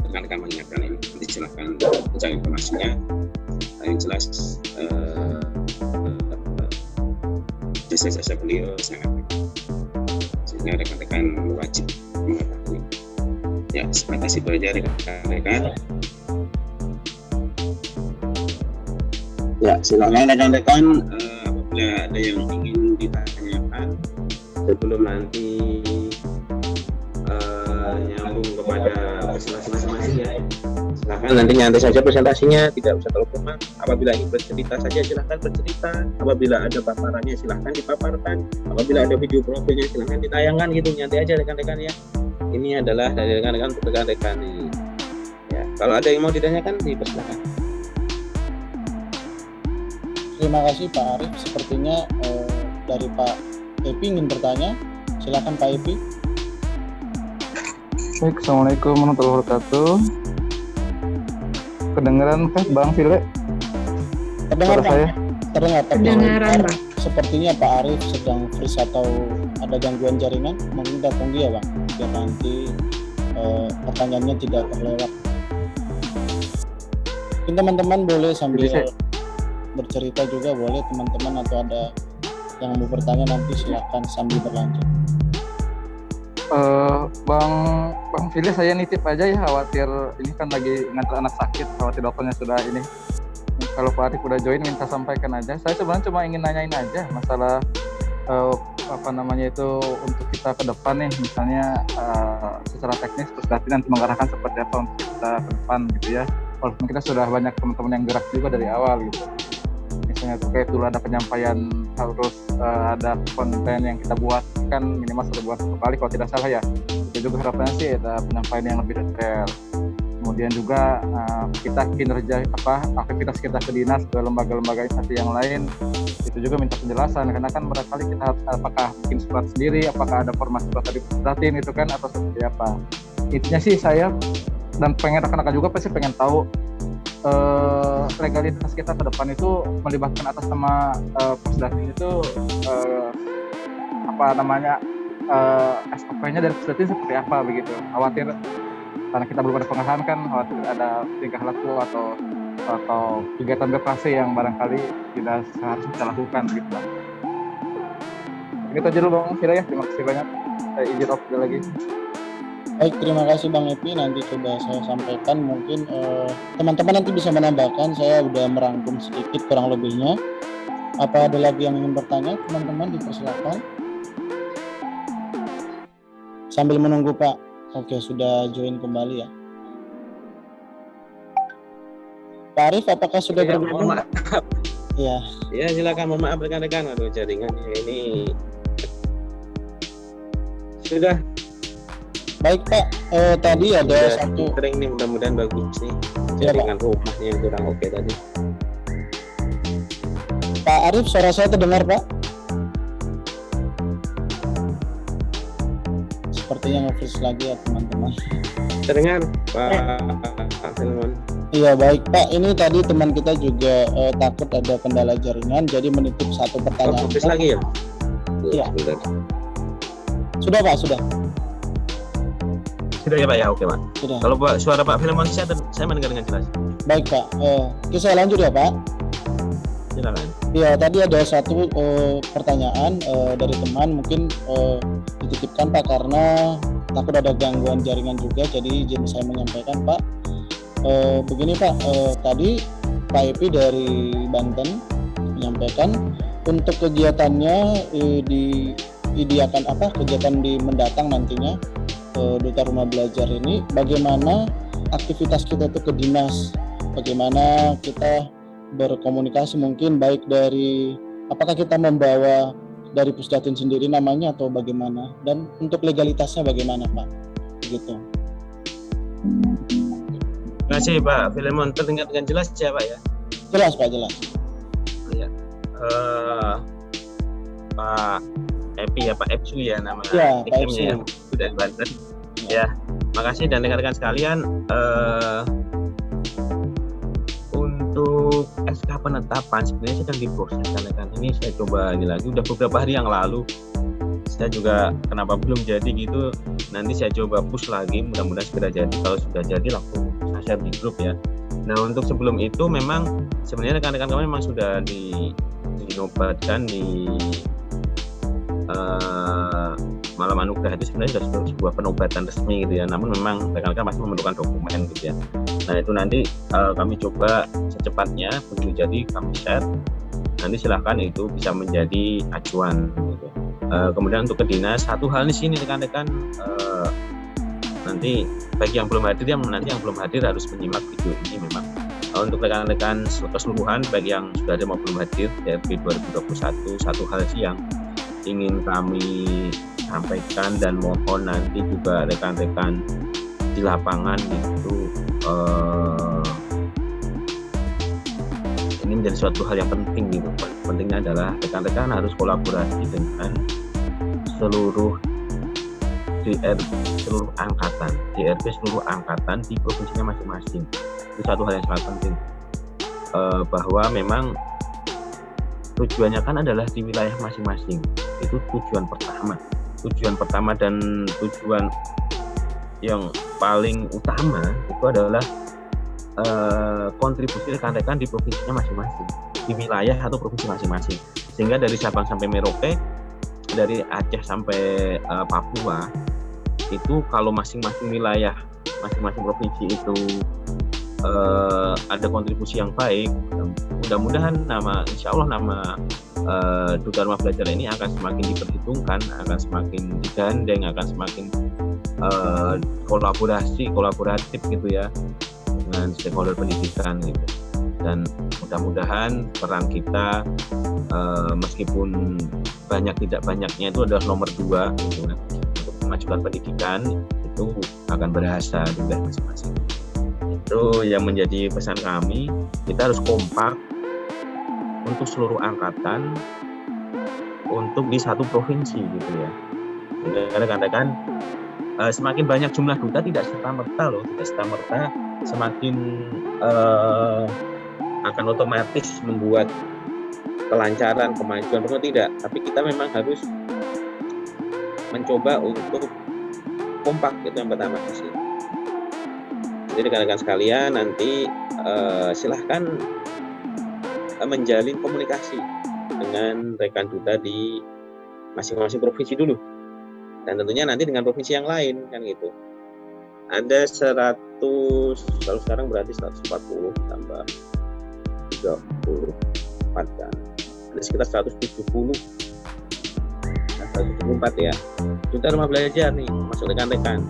rekan-rekan mengingatkan ini. Nanti silahkan cari informasinya. Yang jelas jasa-jasa beliau sangat, sehingga rekan-rekan wajib mengetahui. Ya, sebatas itu aja rekan-rekan. Ya, silakan rekan-rekan apabila ada yang ingin ditanyakan sebelum nanti nyambung kepada presentasi masing-masing ya. Silakan nanti nyantai saja presentasinya, tidak usah terlalu lama. Apabila ingin bercerita saja silahkan bercerita. Apabila ada paparannya silahkan dipaparkan. Apabila ada video profilnya silahkan ditayangkan gitu, nyantai aja rekan-rekan ya. Ini adalah dari rekan-rekan untuk rekan-rekan ini. Ya, kalau ada yang mau ditanyakan dipersilakan. Terima kasih Pak Arif. Sepertinya dari Pak Epi ingin bertanya. Silakan Pak Epi. Baik, Assalamualaikum warahmatullahi wabarakatuh. Kedengeran kah Bang File? Terdengar Suara Pak? saya? Terdengar, tapi Kedengaran, Pak. sepertinya Pak Arif sedang freeze atau ada gangguan jaringan. Mungkin kita tunggu ya Bang, biar nanti pertanyaannya tidak terlewat. Mungkin teman-teman boleh sambil Jadi bercerita juga, boleh teman-teman, atau ada yang mau bertanya nanti silakan sambil berlanjut. Bang Fili, saya nitip aja ya, khawatir ini kan lagi ngantar anak sakit, khawatir dokternya sudah ini. Kalau Pak Arif udah join, minta sampaikan aja. Saya sebenarnya cuma ingin nanyain aja masalah untuk kita ke depan nih, misalnya secara teknis terus nanti mengarahkan seperti apa untuk kita ke depan gitu ya. Walaupun kita sudah banyak teman-teman yang gerak juga dari awal gitu. Misalnya terkait dulu ada penyampaian, harus ada konten yang kita buat kan minimal 1 bulan sekali kalau tidak salah ya. Itu juga harapannya sih ada penyampaian yang lebih detail. Kemudian juga kita kinerja aktivitas kita ke dinas, ke lembaga-lembaga instansi yang lain, itu juga minta penjelasan, karena kan barangkali kita harus apakah bikin surat sendiri, apakah ada format surat tadi perhatiin itu kan, atau seperti apa. Intinya sih saya dan pengen rekan-rekan juga pasti pengen tahu legalitas kita ke depan itu melibatkan atas nama Pusdatin itu SOP-nya dari Pusdatin seperti apa begitu. Khawatir karena kita belum ada pengarahan kan, khawatir ada tingkah laku atau kegiatan birokrasi yang barangkali tidak seharusnya kita lakukan gitu. Itu aja dulu Bang Fira ya, terima kasih banyak. Saya izin off lagi. Baik, terima kasih Bang Epi. Nanti coba saya sampaikan, mungkin teman-teman nanti bisa menambahkan. Saya udah merangkum sedikit kurang lebihnya. Apa ada lagi yang ingin bertanya, teman-teman? Dipersilakan. Sambil menunggu Pak. Oke, sudah join kembali ya. Pak Arif, apakah sudah bergabung? Mohon maaf. Ya. Ya, silakan. Mohon maaf rekan-rekan. Aduh, jaringannya ini sudah. Baik Pak, tadi ada satu. Kering nih, mudah-mudahan bagus nih. Ya, Jaringan rumahnya yang kurang oke tadi. Pak Arif, suara saya terdengar Pak? Sepertinya nge-freeze lagi ya teman-teman. Terdengar Pak Filmon? Iya baik Pak, ini tadi teman kita juga takut ada kendala jaringan, jadi menitip satu pertanyaan. Fokus lagi ya? Iya. Sebentar. Sudah Pak, sudah. Sudah ya Pak ya, oke Pak. Sudah. Kalau Pak suara Pak Filemon saya mendengar dengan jelas. Baik Pak, oke saya lanjut ya Pak. Silakan. Ya tadi ada satu pertanyaan dari teman, mungkin dititipkan Pak karena takut ada gangguan jaringan juga, jadi izin saya menyampaikan Pak. Begini Pak, tadi Pak Epi dari Banten menyampaikan untuk kegiatannya diidiakan kegiatan di mendatang nantinya Duta Rumah Belajar ini, bagaimana aktivitas kita itu ke dinas, bagaimana kita berkomunikasi, mungkin baik dari apakah kita membawa dari Pusdatin sendiri namanya atau bagaimana, dan untuk legalitasnya bagaimana Pak, begitu. Terima kasih Pak Filemon, terdengar dengan jelas ya Pak ya. Jelas Pak, jelas. Ya. Pak Epi ya, Pak Epsu ya nama Ya, Pak nickname-nya ya, dari Banten. Ya, makasih dan rekan-rekan sekalian. Untuk SK penetapan sebenarnya sedang diproses, kan ini saya coba ini lagi, udah beberapa hari yang lalu. Saya juga kenapa belum jadi gitu, nanti saya coba push lagi, mudah-mudahan segera jadi. Kalau sudah jadi langsung saya share di grup ya. Nah untuk sebelum itu memang sebenarnya rekan-rekan kami memang sudah dinobatkan di Malam Anugerah itu sebenarnya sudah sebuah penobatan resmi gitu ya, namun memang rekan-rekan masih memerlukan dokumen gitu ya. Nah itu nanti kami coba secepatnya begitu jadi kami share, nanti silahkan itu bisa menjadi acuan gitu. Kemudian untuk ke dinas, satu hal di sini rekan-rekan, nanti bagi yang belum hadir nanti yang belum hadir harus menyimak video ini memang. Untuk rekan-rekan keseluruhan baik yang sudah ada maupun belum hadir DRP 2021, satu hal sih yang ingin kami sampaikan dan mohon nanti juga rekan-rekan di lapangan itu ini menjadi suatu hal yang penting gitu. Pentingnya adalah rekan-rekan harus kolaborasi dengan seluruh seluruh angkatan, DRP seluruh angkatan di provinsinya masing-masing. Itu satu hal yang sangat penting. bahwa memang tujuannya kan adalah di wilayah masing-masing. Itu tujuan pertama dan tujuan yang paling utama itu adalah kontribusi rekan-rekan di provinsinya masing-masing, di wilayah atau provinsi masing-masing. Sehingga dari Sabang sampai Merauke, dari Aceh sampai Papua, itu kalau masing-masing wilayah, masing-masing provinsi itu ada kontribusi yang baik, mudah-mudahan insya Allah nama Duta Rumah Belajar ini akan semakin diperhitungkan, akan semakin digandeng, akan semakin kolaboratif gitu ya dengan stakeholder pendidikan gitu. Dan mudah-mudahan peran kita meskipun banyak tidak banyaknya itu adalah nomor 2 gitu, untuk memajukan pendidikan itu akan berhasil di wilayah masing-masing. Itu yang menjadi pesan kami, kita harus kompak untuk seluruh angkatan untuk di satu provinsi gitu ya. Sehingga rekan-rekan semakin banyak jumlah duta tidak serta-merta semakin akan otomatis membuat kelancaran, kemajuan, perlu tidak. Tapi kita memang harus mencoba untuk kompak, itu yang pertama sih. Jadi rekan-rekan sekalian nanti silahkan menjalin komunikasi dengan rekan duta di masing-masing provinsi dulu, dan tentunya nanti dengan provinsi yang lain kan gitu. Ada 100, kalau sekarang berarti 140 tambah 34 kan, ada sekitar 174 ya duta rumah belajar nih, masuk rekan-rekan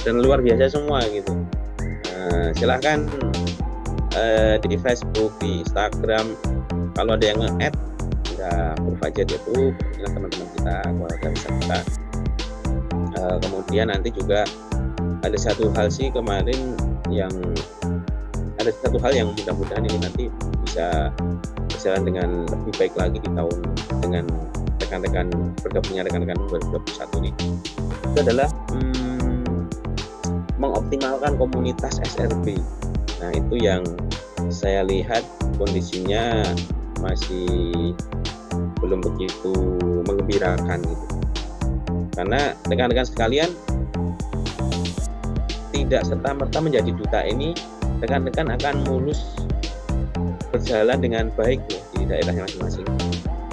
dan luar biasa semua gitu. Silahkan di Facebook, di Instagram, kalau ada yang nge-add ya proof aja di YouTube, teman-teman kita, keluarga besar kita. Kemudian nanti juga ada satu hal sih kemarin yang mudah-mudahan ini nanti bisa berjalan dengan lebih baik lagi di tahun dengan rekan-rekan bergabungnya rekan-rekan 2021 ini. Itu adalah mengoptimalkan komunitas SRB. Nah, itu yang saya lihat kondisinya masih belum begitu menggembirakan gitu. Karena rekan-rekan sekalian, tidak serta-merta menjadi duta ini rekan-rekan akan mulus berjalan dengan baik ya, di daerahnya masing-masing.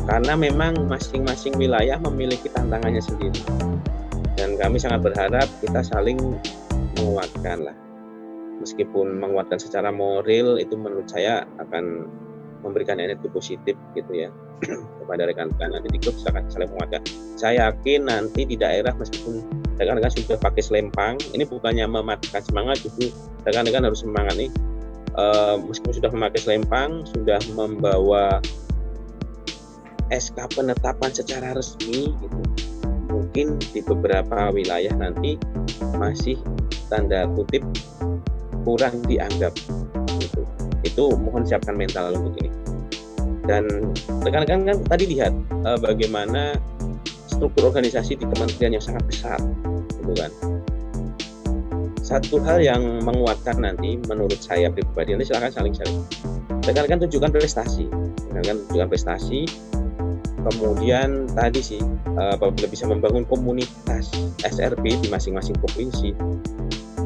Karena memang masing-masing wilayah memiliki tantangannya sendiri. Dan kami sangat berharap kita saling menguatkan lah. Meskipun menguatkan secara moral itu menurut saya akan memberikan energi positif gitu ya kepada rekan-rekan nanti di grup, saling menguatkan. Saya yakin nanti di daerah meskipun rekan-rekan sudah pakai selempang, ini bukannya mematikan semangat, justru rekan-rekan harus semangat nih. Meskipun sudah memakai selempang, sudah membawa SK penetapan secara resmi gitu. Mungkin di beberapa wilayah nanti masih tanda kutip kurang dianggap gitu. Itu mohon siapkan mental untuk ini. Dan rekan-rekan kan tadi lihat bagaimana struktur organisasi di kementerian yang sangat besar gitu kan. Satu hal yang menguatkan nanti menurut saya pribadi, nanti silakan saling rekan-rekan tunjukkan prestasi, kemudian tadi sih apabila bisa membangun komunitas SRB di masing-masing provinsi,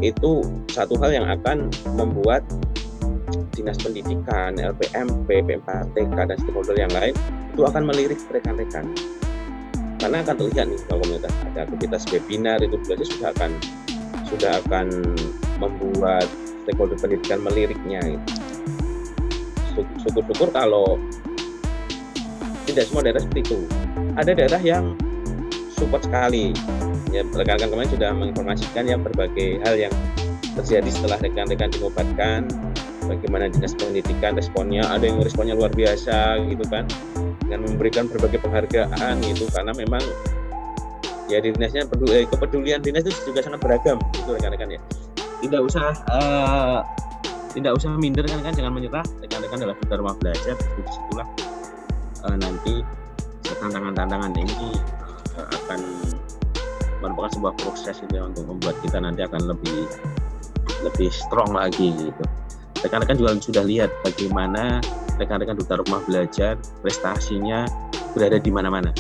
itu satu hal yang akan membuat Dinas Pendidikan, LPMP, P4TK, dan stakeholder yang lain itu akan melirik rekan-rekan. Karena akan terlihat nih kalau komunitas ada aktivitas webinar itu biasanya sudah akan membuat stakeholder pendidikan meliriknya. Syukur-syukur kalau tidak semua daerah seperti itu. Ada daerah yang support sekali. Ya, rekan-rekan kemarin sudah menginformasikan ya berbagai hal yang terjadi setelah rekan-rekan dinobatkan. Bagaimana Dinas Pendidikan responnya, ada yang responnya luar biasa gitu kan, dengan memberikan berbagai penghargaan gitu, karena memang ya di dinasnya kepedulian dinas itu juga sangat beragam gitu rekan-rekan ya. Tidak usah minder kan, jangan menyerah. Rekan-rekan adalah duta rumah belajar, disitulah nanti tantangan-tantangan ini akan merupakan sebuah proses gitu ya, untuk membuat kita nanti akan lebih strong lagi gitu. rekan-rekan juga sudah lihat bagaimana rekan-rekan duta rumah belajar prestasinya berada di mana-mana.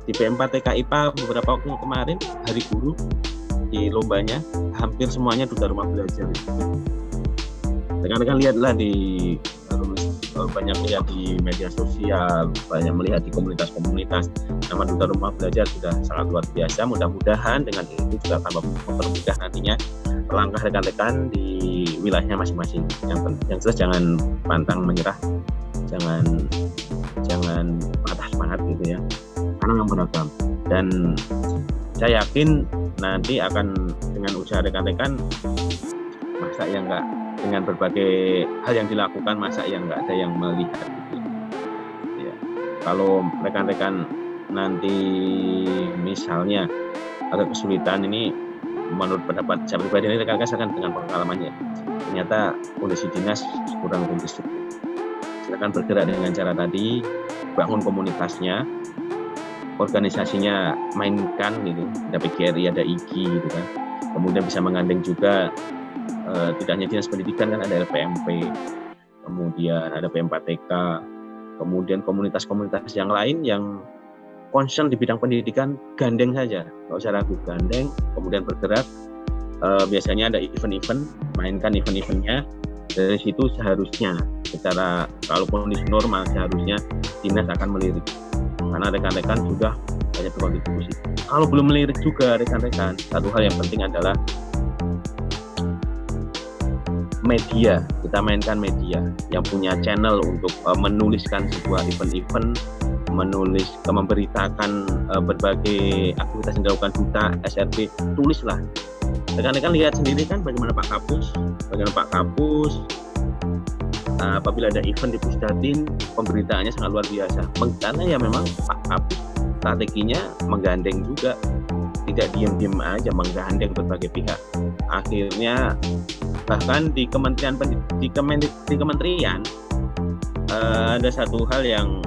Di P4 TKIPA beberapa waktu kemarin, Hari Guru, di lombanya hampir semuanya duta rumah belajar. Rekan-rekan lihatlah banyak lihat di media sosial, banyak melihat di komunitas-komunitas, nama duta rumah belajar sudah sangat luar biasa. Mudah-mudahan dengan itu juga akan mempermudah nantinya langkah rekan-rekan di wilayahnya masing-masing. Yang jelas jangan pantang menyerah, jangan patah semangat gitu ya, karena yang beragam. Dan saya yakin nanti akan dengan usaha rekan-rekan, masa ya enggak, dengan berbagai hal yang dilakukan, masa yang enggak ada yang melihat gitu ya. Kalau rekan-rekan nanti misalnya agak kesulitan, ini menurut pendapat saya pribadi, ini rekan-rekan silakan dengan pengalamannya, ternyata kondisi dinas kurang kondusif, silakan bergerak dengan cara tadi, bangun komunitasnya, organisasinya mainkan gitu, ada PGRI, ada IGI gitu kan, kemudian bisa menggandeng juga tidak hanya dinas pendidikan kan, ada LPMP, kemudian ada P4TK, kemudian komunitas-komunitas yang lain yang concern di bidang pendidikan, gandeng saja, nggak usah ragu, gandeng, kemudian bergerak. Biasanya ada event-event, mainkan event-eventnya. Dari situ seharusnya, secara kalau kondisi normal seharusnya dinas akan melirik, karena rekan-rekan sudah banyak berkontribusi. Kalau belum melirik juga rekan-rekan, satu hal yang penting adalah media. Kita mainkan media yang punya channel untuk menuliskan sebuah event-event, memberitakan berbagai aktivitas yang dilakukan duta, SRB, tulislah. Rekan-rekan lihat sendiri kan bagaimana Pak Kapus apabila ada event di Pusdatin, pemberitaannya sangat luar biasa. Karena ya memang Pak Kapus strateginya menggandeng juga, tidak diam-diam aja, menggandeng berbagai pihak. Akhirnya bahkan di kementerian ada satu hal yang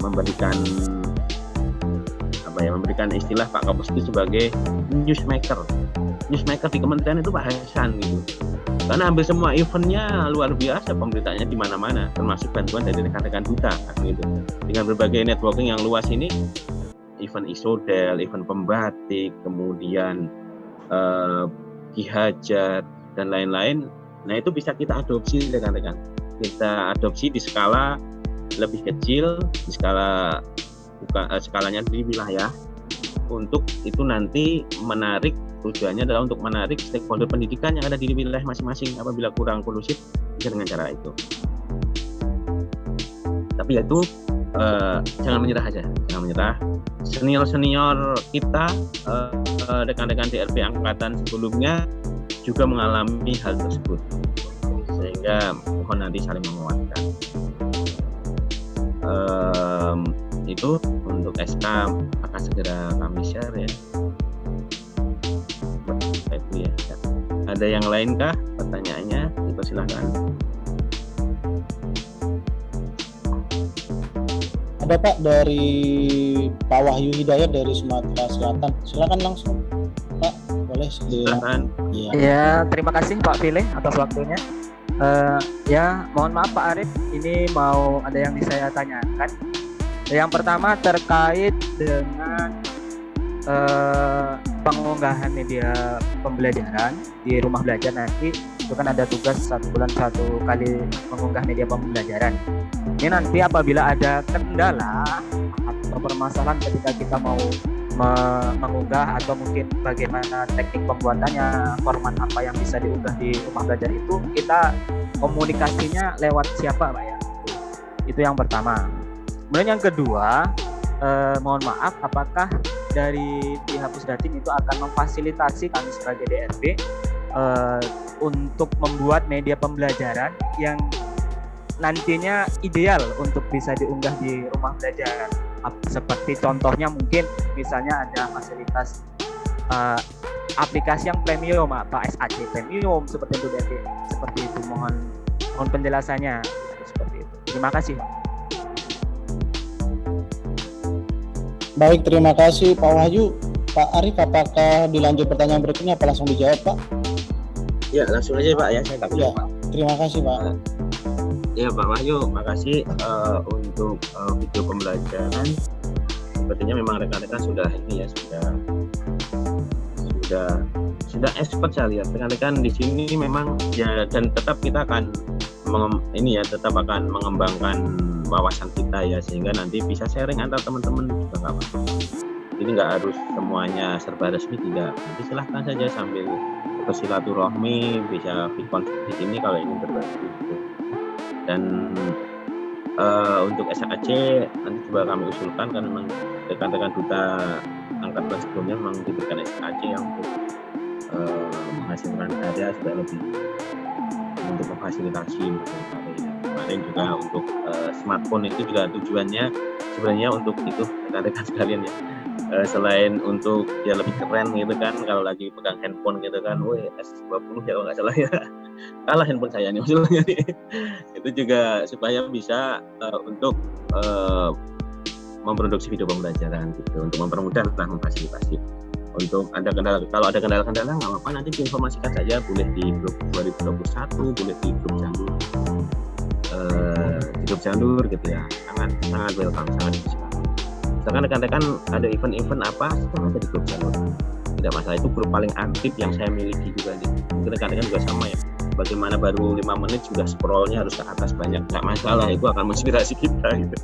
memberikan istilah Pak Kapus itu sebagai newsmaker di kementerian itu Pak Hasan gitu, karena hampir semua eventnya luar biasa, pemberitaannya di mana-mana, termasuk bantuan dari rekan-rekan duta gitu. Dengan berbagai networking yang luas ini, event isodel, event pembatik, kemudian Ki-Hajat dan lain-lain. Nah itu bisa kita adopsi rekan-rekan, kita adopsi di skala lebih kecil, di skalanya di wilayah, untuk itu nanti menarik, tujuannya adalah untuk menarik stakeholder pendidikan yang ada di wilayah masing-masing. Apabila kurang kondusif, bisa dengan cara itu. Tapi itu jangan menyerah aja, jangan menyerah. Senior kita, rekan-rekan DRP angkatan sebelumnya juga mengalami hal tersebut, sehingga mohon nanti saling menguatkan. Itu untuk SK akan segera kami share ya. Itu ya. Ada yang lain kah pertanyaannya? Silakan. Ada Pak dari Pak Wahyu Hidayat dari Sumatera Selatan. Silakan langsung Pak, boleh silakan. Ya, terima kasih Pak File atas waktunya. Ya, mohon maaf Pak Arif, ini mau ada yang saya tanyakan. Yang pertama terkait dengan pengunggahan media pembelajaran di rumah belajar nanti. Itu kan ada tugas 1 bulan 1 kali mengunggah media pembelajaran. Ini nanti apabila ada kendala atau permasalahan ketika kita mau mengunggah, atau mungkin bagaimana teknik pembuatannya, format apa yang bisa diunggah di rumah belajar itu, kita komunikasinya lewat siapa Pak ya? Itu yang pertama. Kemudian yang kedua, mohon maaf, apakah dari pihak Pusdatin itu akan memfasilitasi kami sebagai DRB untuk membuat media pembelajaran yang nantinya ideal untuk bisa diunggah di rumah belajar? Seperti contohnya mungkin misalnya ada fasilitas aplikasi yang premium, Pak, SAC premium seperti itu DRB, seperti itu. Mohon penjelasannya seperti itu. Terima kasih. Baik, terima kasih Pak Wahyu. Pak Arif, apakah dilanjut pertanyaan berikutnya apa langsung dijawab Pak? Ya, langsung aja Pak ya, saya takut Ya. Pak. Terima kasih Pak. Ya Pak Wahyu, makasih untuk video pembelajaran. Sepertinya memang rekan-rekan sudah ini ya, sudah expert saya lihat. Rekan-rekan di sini memang ya, dan tetap kita akan tetap akan mengembangkan wawasan kita ya, sehingga nanti bisa sharing antar teman-teman juga nggak apa-apa. Jadi nggak harus semuanya serba resmi, tidak. Nanti silahkan saja sambil bersilaturahmi, bisa video seperti ini kalau ingin berbagi gitu. Dan untuk SAC nanti coba kami usulkan, karena memang rekan-rekan duta angkatan sebelumnya memang diberikan SAC yang untuk menghasilkan karya sudah lebih untuk memfasilitasi kemarin juga untuk smartphone itu juga tujuannya sebenarnya untuk itu rekan-rekan sekalian ya, selain untuk ya lebih keren gitu kan, kalau lagi pegang handphone gitu kan, S20 ya kalau nggak salah ya, kalah handphone saya nih maksudnya itu juga supaya bisa untuk memproduksi video pembelajaran gitu, untuk mempermudah dan memfasilitasi. Untuk ada kendala, kalau ada kendala-kendala nggak apa-apa, nanti diinformasikan saja, boleh di grup 2021, boleh di grup Jandur gitu ya, sangat welcome, sangat disilakan. Misalkan rekan-rekan ada event-event apa, itu ada di grup Jandur, tidak masalah, itu grup paling aktif yang saya miliki juga nih. Mungkin rekan-rekan juga sama ya, bagaimana baru 5 menit sudah scrollnya harus ke atas banyak, nggak masalah, itu akan menginspirasi kita gitu.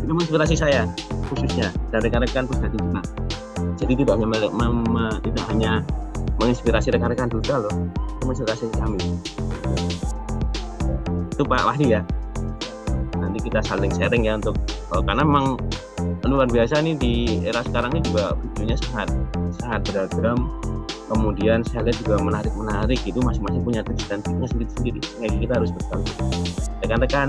Itu menginspirasi saya khususnya, dan rekan-rekan pribadi juga. Jadi tidak hanya menginspirasi rekan-rekan duta loh, itu menginspirasi kami. Itu Pak Wahdi ya. Nanti kita saling sharing ya, untuk karena memang luar biasa nih di era sekarang ini, juga videonya sangat beragam. Kemudian saya lihat juga menarik, itu masing-masing punya tips dan triknya sendiri-sendiri. Jadi kita harus berbagi. Rekan-rekan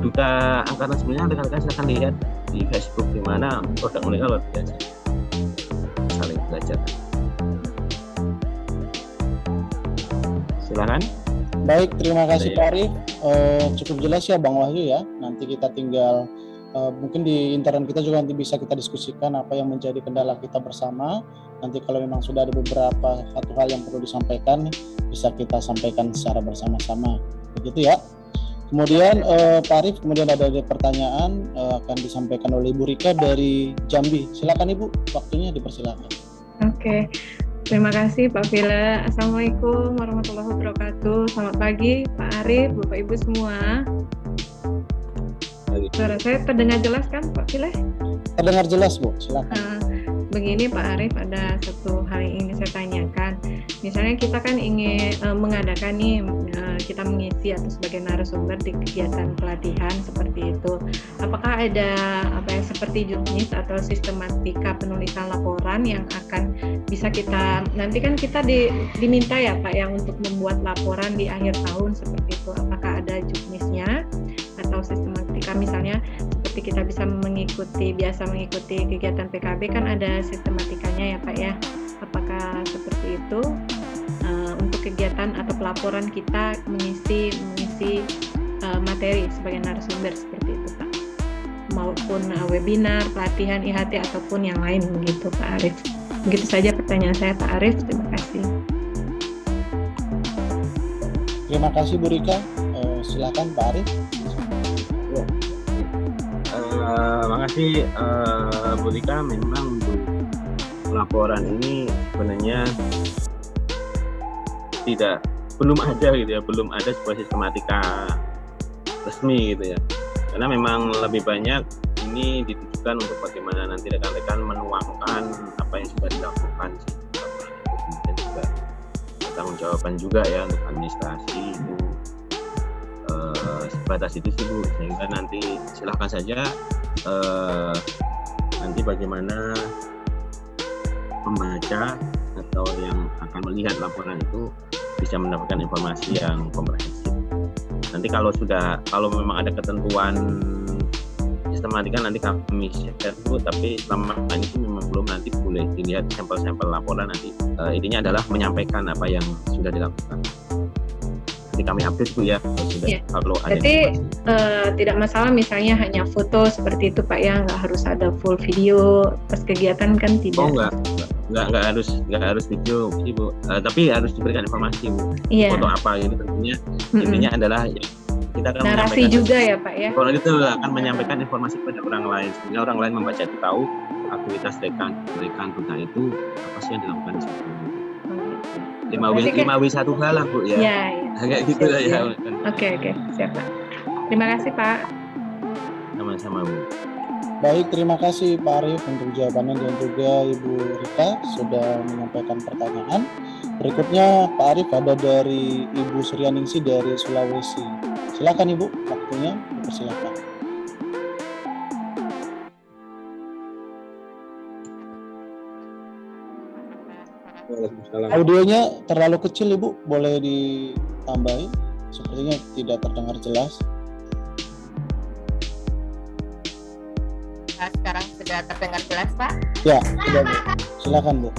duta angkatan sebelumnya, rekan-rekan silahkan lihat di Facebook di mana produk mereka luar biasa. Saling belajar. Silakan. Baik, terima kasih Iya. Pak Arif. Cukup jelas ya Bang Wahyu ya. Nanti kita tinggal mungkin di intern kita juga nanti bisa kita diskusikan apa yang menjadi kendala kita bersama. Nanti kalau memang sudah ada beberapa satu hal yang perlu disampaikan, bisa kita sampaikan secara bersama-sama. Begitu ya. Kemudian Pak Arif, kemudian ada pertanyaan akan disampaikan oleh Ibu Rika dari Jambi. Silakan Ibu, waktunya dipersilakan. Oke. Terima kasih Pak Vila. Assalamualaikum warahmatullahi wabarakatuh. Selamat pagi Pak Arif, Bapak Ibu semua. Suara saya terdengar jelas kan Pak Vila? Terdengar jelas Bu, silakan. Begini Pak Arif, ada satu hal yang ingin saya tanyakan. Misalnya kita kan ingin mengadakan nih, kita mengisi atau sebagai narasumber di kegiatan pelatihan seperti itu. Apakah ada seperti jurnis atau sistematika penulisan laporan yang akan bisa kita, nanti kan kita diminta ya Pak yang untuk membuat laporan di akhir tahun seperti itu. Apakah ada jurnisnya atau sistematika, misalnya seperti kita bisa biasa mengikuti kegiatan PKB kan ada sistematikanya ya Pak ya. Apakah seperti itu untuk kegiatan atau pelaporan kita mengisi materi sebagai narasumber seperti itu Pak, maupun webinar, pelatihan IHT ataupun yang lain begitu Pak Arif. Begitu saja pertanyaan saya Pak Arif, terima kasih. Terima kasih Bu Rika. Silakan Pak Arif. Makasih Bu Rika. Memang untuk laporan ini sebenarnya belum ada gitu ya, belum ada sebuah sistematika resmi gitu ya, karena memang lebih banyak ini ditujukan untuk bagaimana nanti rekan-rekan menuangkan apa yang sudah dilakukan sih. Kemudian juga pertanggungjawaban juga ya untuk administrasi itu sebatas itu sih Bu, sehingga nanti silahkan saja nanti bagaimana pembaca atau yang akan melihat laporan itu bisa mendapatkan informasi yang komprehensif. Nanti kalau memang ada ketentuan sistematika nanti kami share dulu, tapi selama ini memang belum, nanti boleh dilihat sampel-sampel laporan, nanti intinya adalah menyampaikan apa yang sudah dilakukan. Nanti kami update Bu ya kalau ada. Jadi tidak masalah misalnya hanya foto seperti itu Pak ya, nggak harus ada full video pas kegiatan kan tidak? Oh enggak. nggak harus video sih Bu. Tapi harus diberikan informasi Bu. Iya. Foto apa ini tentunya intinya adalah ya, kita akan Narasi menyampaikan juga ya Pak ya. kalau itu akan menyampaikan informasi kepada orang lain sehingga orang lain membaca itu tahu aktivitas rekan kita itu apa sih yang dilakukan di situ. 5W1H lah Bu ya. Iya. Kayak gitu Siap, ya. Oke, siap Pak. Terima kasih Pak. Sama-sama Bu. Baik, terima kasih Pak Arif untuk jawabannya dan juga Ibu Rika sudah menyampaikan pertanyaan. Berikutnya Pak Arif ada dari Ibu Suryaningsih dari Sulawesi. Silakan Ibu, waktunya dipersilakan. Waalaikumsalam. Audionya terlalu kecil Ibu, boleh ditambahin? Sepertinya tidak terdengar jelas. Sekarang sudah terdengar jelas Pak? Ya, sudah Bu. Silakan Bu.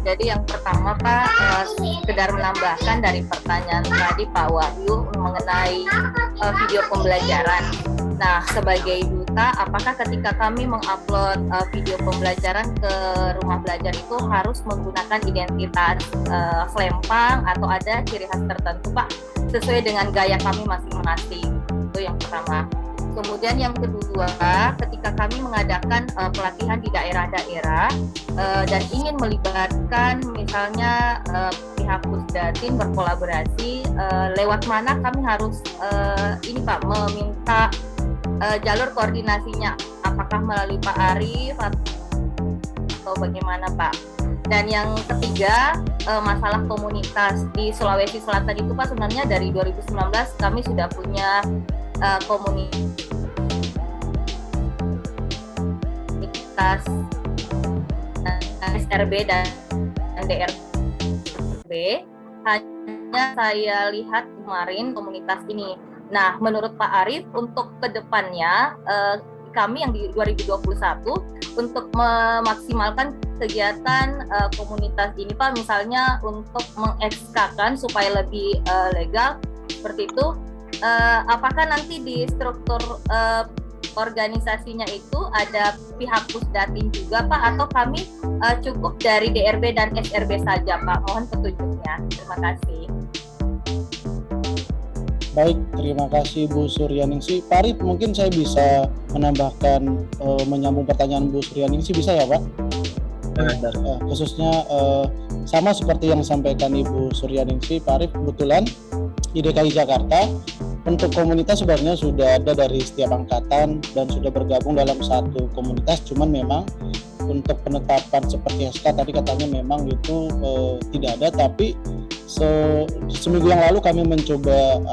Jadi yang pertama Pak, sekedar menambahkan dari pertanyaan tadi Pak Wahyu mengenai video pembelajaran. Nah, sebagai duta, apakah ketika kami mengupload video pembelajaran ke rumah belajar itu harus menggunakan identitas selempang atau ada ciri khas tertentu Pak, sesuai dengan gaya kami masing-masing? Itu yang pertama. Kemudian yang kedua, ketika kami mengadakan pelatihan di daerah-daerah dan ingin melibatkan misalnya pihak Pusdatin berkolaborasi, lewat mana kami harus ini Pak meminta jalur koordinasinya, apakah melalui Pak Arif atau bagaimana Pak? Dan yang ketiga, masalah komunitas di Sulawesi Selatan itu Pak, sebenarnya dari 2019 kami sudah punya komunitas SRB dan DRB. Hanya saya lihat kemarin komunitas ini. Nah, menurut Pak Arif untuk kedepannya kami yang di 2021 untuk memaksimalkan kegiatan komunitas ini Pak, misalnya untuk meng-SK-kan supaya lebih legal seperti itu. Apakah nanti di struktur organisasinya itu ada pihak Pusdatin juga Pak, atau kami cukup dari DRB dan SRB saja Pak? Mohon petunjuknya. Terima kasih. Baik, terima kasih Bu Suryaningsih. Pak Arif, mungkin saya bisa menambahkan menyambung pertanyaan Bu Suryaningsih, bisa ya Pak? Khususnya sama seperti yang disampaikan Ibu Suryaningsih, Pak Arif, kebetulan di DKI Jakarta untuk komunitas sebenarnya sudah ada dari setiap angkatan dan sudah bergabung dalam satu komunitas, cuman memang untuk penetapan seperti SK tadi katanya memang itu tidak ada, tapi seminggu yang lalu kami mencoba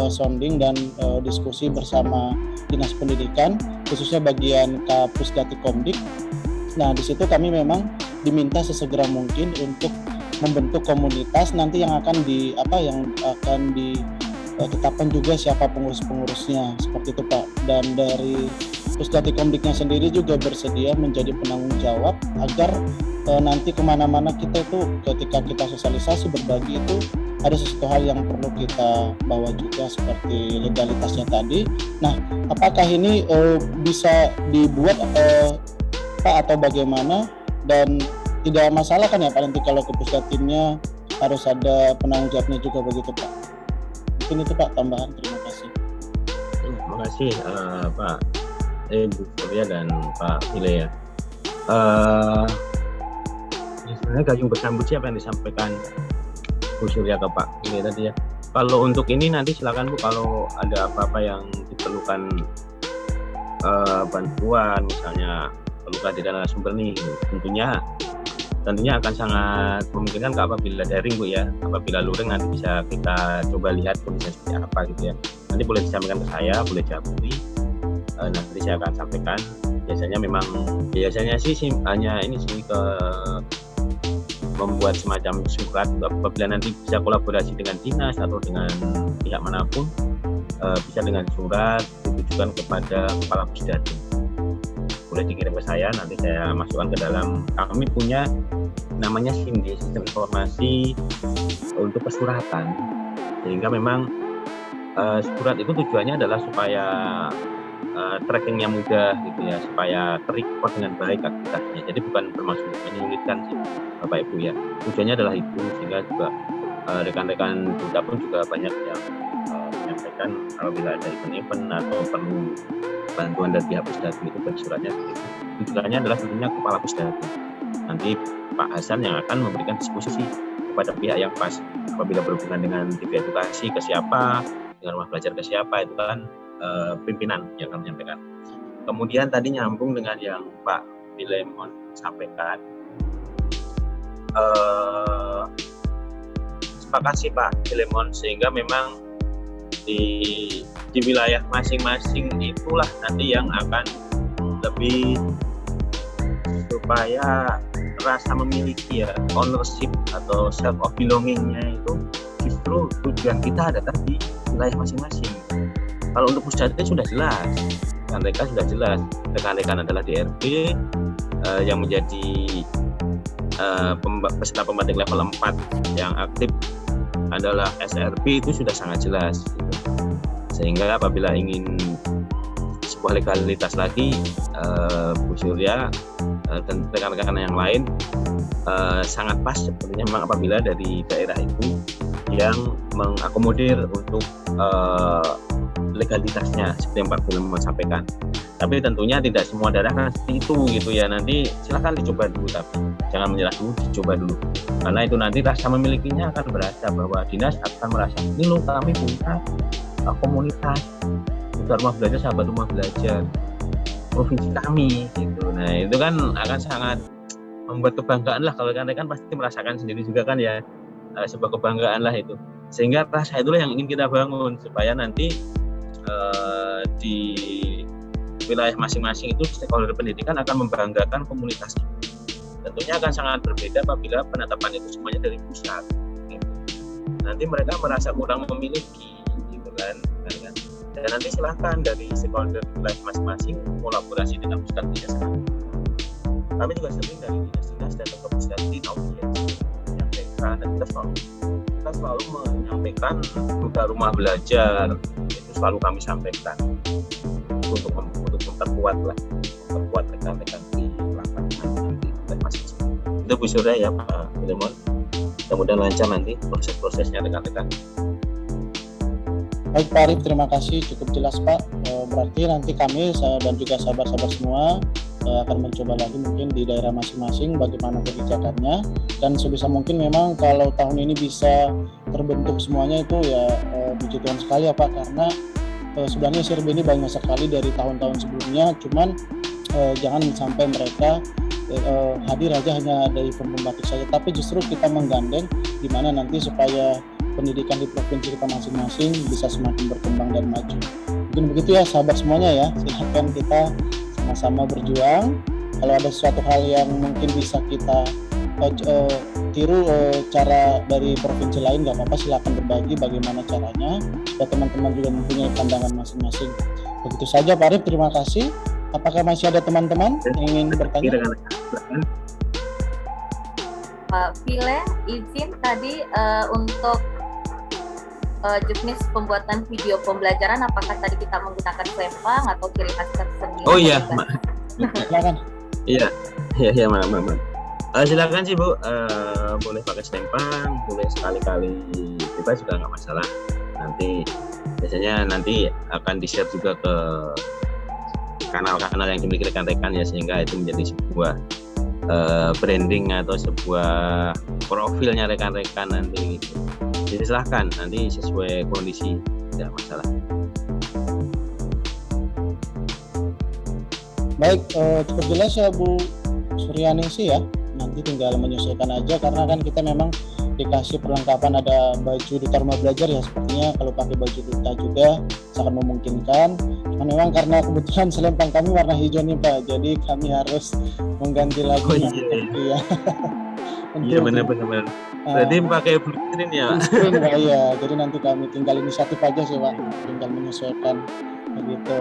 sounding dan diskusi bersama Dinas Pendidikan khususnya bagian Pusdatikomdik. Nah, di situ kami memang diminta sesegera mungkin untuk membentuk komunitas nanti yang akan ditetapkan juga siapa pengurus-pengurusnya seperti itu Pak. Dan dari Pusdatikomdiknya sendiri juga bersedia menjadi penanggung jawab agar nanti kemana-mana kita itu ketika kita sosialisasi berbagi itu ada sesuatu hal yang perlu kita bawa juga seperti legalitasnya tadi. Nah, apakah ini bisa dibuat Pak atau bagaimana? Dan tidak masalah kan ya Pak nanti kalau ke Pusdatinnya harus ada penanggung jawabnya juga begitu Pak? Mungkin itu Pak tambahan. Terima kasih. Terima kasih Pak Bu Surya dan Pak File ya. Sebenarnya gayung bersambut siapa yang disampaikan Bu Surya ke Pak File tadi ya. Kalau untuk ini nanti silakan Bu, kalau ada apa-apa yang diperlukan bantuan misalnya perlu kehadiran narasumber nih, tentunya akan sangat memungkinkan apabila daring Bu ya, apabila luring nanti bisa kita coba lihat kondisinya seperti apa gitu ya. Nanti boleh disampaikan ke saya, boleh jaburi, nanti saya akan sampaikan. Biasanya sih hanya ini sih ke membuat semacam surat apabila nanti bisa kolaborasi dengan dinas atau dengan pihak manapun, bisa dengan surat ditujukan kepada Kepala Pusdatin. Boleh dikirim ke saya, nanti saya masukkan ke dalam. Kami punya namanya SINDI, Sistem Informasi untuk Pesuratan, sehingga memang surat itu tujuannya adalah supaya trackingnya mudah gitu ya, supaya ter-record dengan baik aktivitasnya. Jadi bukan bermaksud menyulitkan sih Bapak Ibu ya. Tujuannya adalah itu, sehingga juga rekan-rekan duta pun juga banyak yang menyampaikan apabila ada event-event atau perlu bantuan dari pihak Pusdatu itu bersuratnya seperti itu. Tujuannya adalah tentunya kepala Pusdatu. Nanti Pak Hasan yang akan memberikan disposisi kepada pihak yang pas apabila berhubungan dengan TV edukasi ke siapa, dengan rumah belajar ke siapa, itu kan pimpinan yang akan menyampaikan. Kemudian tadi nyambung dengan yang Pak Filemon sampaikan. Sepakat sih Pak Filemon, sehingga memang di wilayah masing-masing itulah nanti yang akan lebih supaya rasa memiliki ya, ownership atau self of belongingnya itu justru tujuan kita ada di wilayah masing-masing. Kalau untuk Pusdatu sudah jelas, rekan-rekan sudah jelas, rekan-rekan adalah DRB yang menjadi peserta pembatik level 4 yang aktif adalah SRB, itu sudah sangat jelas gitu. Sehingga apabila ingin sebuah legalitas lagi, Bu Surya dan rekan-rekan yang lain sangat pas sepertinya memang apabila dari daerah itu yang mengakomodir untuk legalitasnya seperti yang Pak Filemon sampaikan. Tapi tentunya tidak semua daerah kan seperti itu gitu ya. Nanti silahkan dicoba dulu, tapi jangan menyerah dulu, dicoba dulu. Karena itu nanti rasa memilikinya akan berasa bahwa dinas akan merasa ini loh kami punya komunitas, bukan rumah belajar, sahabat rumah belajar provinsi kami gitu. Nah itu kan akan sangat membuat kebanggaan lah, kalau rekan-rekan pasti merasakan sendiri juga kan ya, sebuah kebanggaan lah itu. Sehingga rasa itulah yang ingin kita bangun supaya nanti di wilayah masing-masing itu stakeholder pendidikan akan membanggakan komunitasnya. Tentunya akan sangat berbeda apabila penetapan itu semuanya dari pusat. Gitu. Nanti mereka merasa kurang memiliki, gitu kan. Dan nanti silahkan dari stakeholder wilayah masing-masing kolaborasi dengan pusat kerjasama. Kami juga sering dari dinas-dinas datang ke pusat di audiens menyampaikan, dan kita selalu menyampaikan duta rumah belajar, itu selalu kami sampaikan untuk memperkuat rekan-rekan di lapangan nanti masing-masing. Itu Bu Surya ya Pak Filemon. Mudah-mudahan lancar nanti proses-prosesnya rekan-rekan. Baik Pak Arif, terima kasih, cukup jelas Pak. Berarti nanti kami dan juga sahabat-sahabat semua akan mencoba lagi mungkin di daerah masing-masing bagaimana kebijakannya, dan sebisa mungkin memang kalau tahun ini bisa terbentuk semuanya itu ya puji Tuhan sekali ya Pak, karena sebenarnya SRB ini banyak sekali dari tahun-tahun sebelumnya, cuman jangan sampai mereka hadir aja hanya dari event pembatik saja, tapi justru kita menggandeng gimana nanti supaya pendidikan di provinsi kita masing-masing bisa semakin berkembang dan maju. Mungkin begitu ya sahabat semuanya ya, silahkan kita sama-sama berjuang. Kalau ada sesuatu hal yang mungkin bisa kita tiru cara dari provinsi lain, nggak apa-apa, silahkan berbagi bagaimana caranya supaya teman-teman juga mempunyai pandangan masing-masing. Begitu saja Pak Arif, terima kasih. Apakah masih ada teman-teman yang ingin bertanya? Pak File, izin tadi untuk jenis pembuatan video pembelajaran, apakah tadi kita menggunakan Slempang atau ciri khas tersendiri? Oh iya, silakan. Iya, Mak. Silakan sih Bu, boleh pakai Slempang, boleh sekali-kali bebas juga nggak masalah. Nanti biasanya akan di-share juga ke kanal-kanal yang dimiliki rekan-rekan ya, sehingga itu menjadi sebuah branding atau sebuah profilnya rekan-rekan nanti gitu. Jadi silahkan nanti sesuai kondisi, tidak masalah. Baik, cukup jelas ya Bu Suryani sih ya. Nanti tinggal menyesuaikan aja, karena kan kita memang dikasih perlengkapan, ada baju duta rumah belajar ya, sepertinya kalau pakai baju duta juga sangat memungkinkan. Cuman memang karena kebetulan Slempang kami warna hijau nih Pak, jadi kami harus mengganti lagi. Oh iya. Iya benar-benar. Berarti pakai blue screen ya? Screen Pak, iya. Jadi nanti kami tinggal inisiatif aja sih Pak, tinggal menyesuaikan begitu.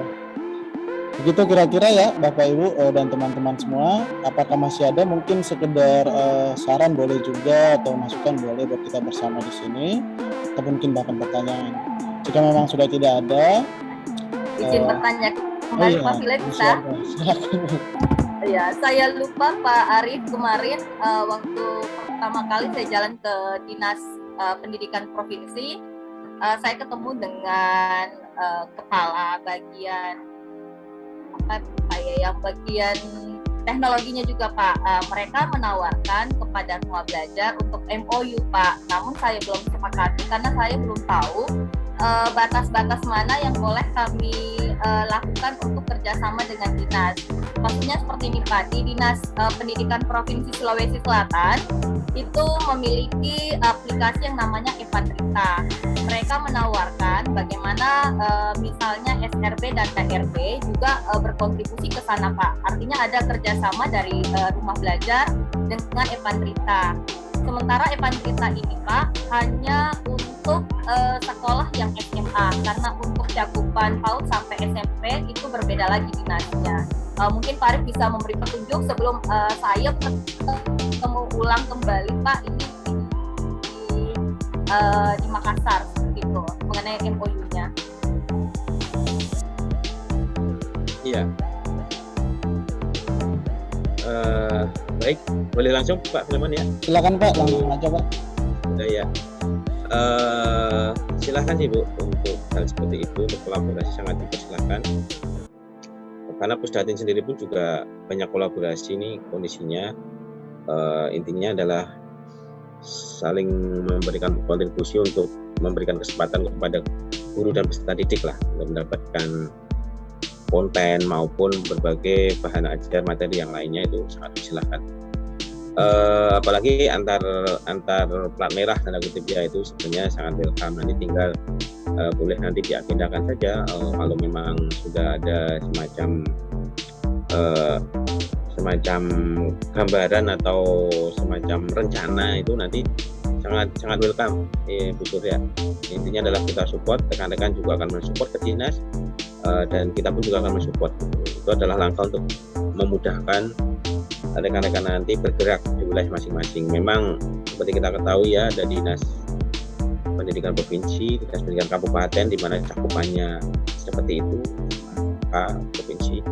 Begitu kira-kira ya Bapak Ibu dan teman-teman semua. Apakah masih ada mungkin sekedar saran boleh juga, atau masukan boleh buat kita bersama di sini, atau mungkin bahkan pertanyaan. Jika memang sudah tidak ada, izin bertanya Kembali Pak Vile bisa? Silakan. Ya, saya lupa Pak Arif kemarin waktu pertama kali saya jalan ke Dinas Pendidikan Provinsi, saya ketemu dengan kepala bagian yang bagian teknologinya juga Pak. Mereka menawarkan kepada Rumah Belajar untuk MOU Pak. Namun saya belum sepakati karena saya belum tahu batas-batas mana yang boleh kami lakukan untuk kerjasama dengan dinas. Maksudnya seperti ini Pak, di Dinas Pendidikan Provinsi Sulawesi Selatan itu memiliki aplikasi yang namanya Epandrita. Mereka menawarkan bagaimana misalnya SRB dan TRB juga berkontribusi ke sana Pak. Artinya ada kerjasama dari Rumah Belajar dengan Epandrita. Sementara Epandrita ini Pak hanya untuk sekolah yang SMA, karena untuk cakupan PAUD sampai SMP itu berbeda lagi dinasnya. Mungkin Pak Arif bisa memberi petunjuk sebelum saya ketemu ulang kembali Pak ini di Makassar gitu mengenai MOU-nya. Iya. Baik, boleh langsung Pak Firman ya? Silakan Pak, langsung aja Pak. Ya. Silakan sih Bu untuk hal seperti itu, untuk kolaborasi sangat dipersilakan. Karena Pusdatin sendiri pun juga banyak kolaborasi nih kondisinya. Intinya adalah saling memberikan kontribusi untuk memberikan kesempatan kepada guru dan peserta didik lah untuk mendapatkan konten maupun berbagai bahan ajar materi yang lainnya, itu sangat disilahkan. Apalagi antar plat merah tanda kutip ya, itu sebenarnya sangat welcome. Nanti tinggal boleh nanti diagendakan saja kalau memang sudah ada semacam gambaran atau semacam rencana, itu nanti sangat welcome Bu Surya. Intinya adalah kita support, rekan-rekan juga akan mensupport ke dinas, dan kita pun juga akan mensupport. Itu adalah langkah untuk memudahkan rekan-rekan nanti bergerak di wilayah masing-masing. Memang seperti kita ketahui ya, ada Dinas Pendidikan Provinsi, Dinas Pendidikan Kabupaten di mana cakupannya seperti itu, provinsi.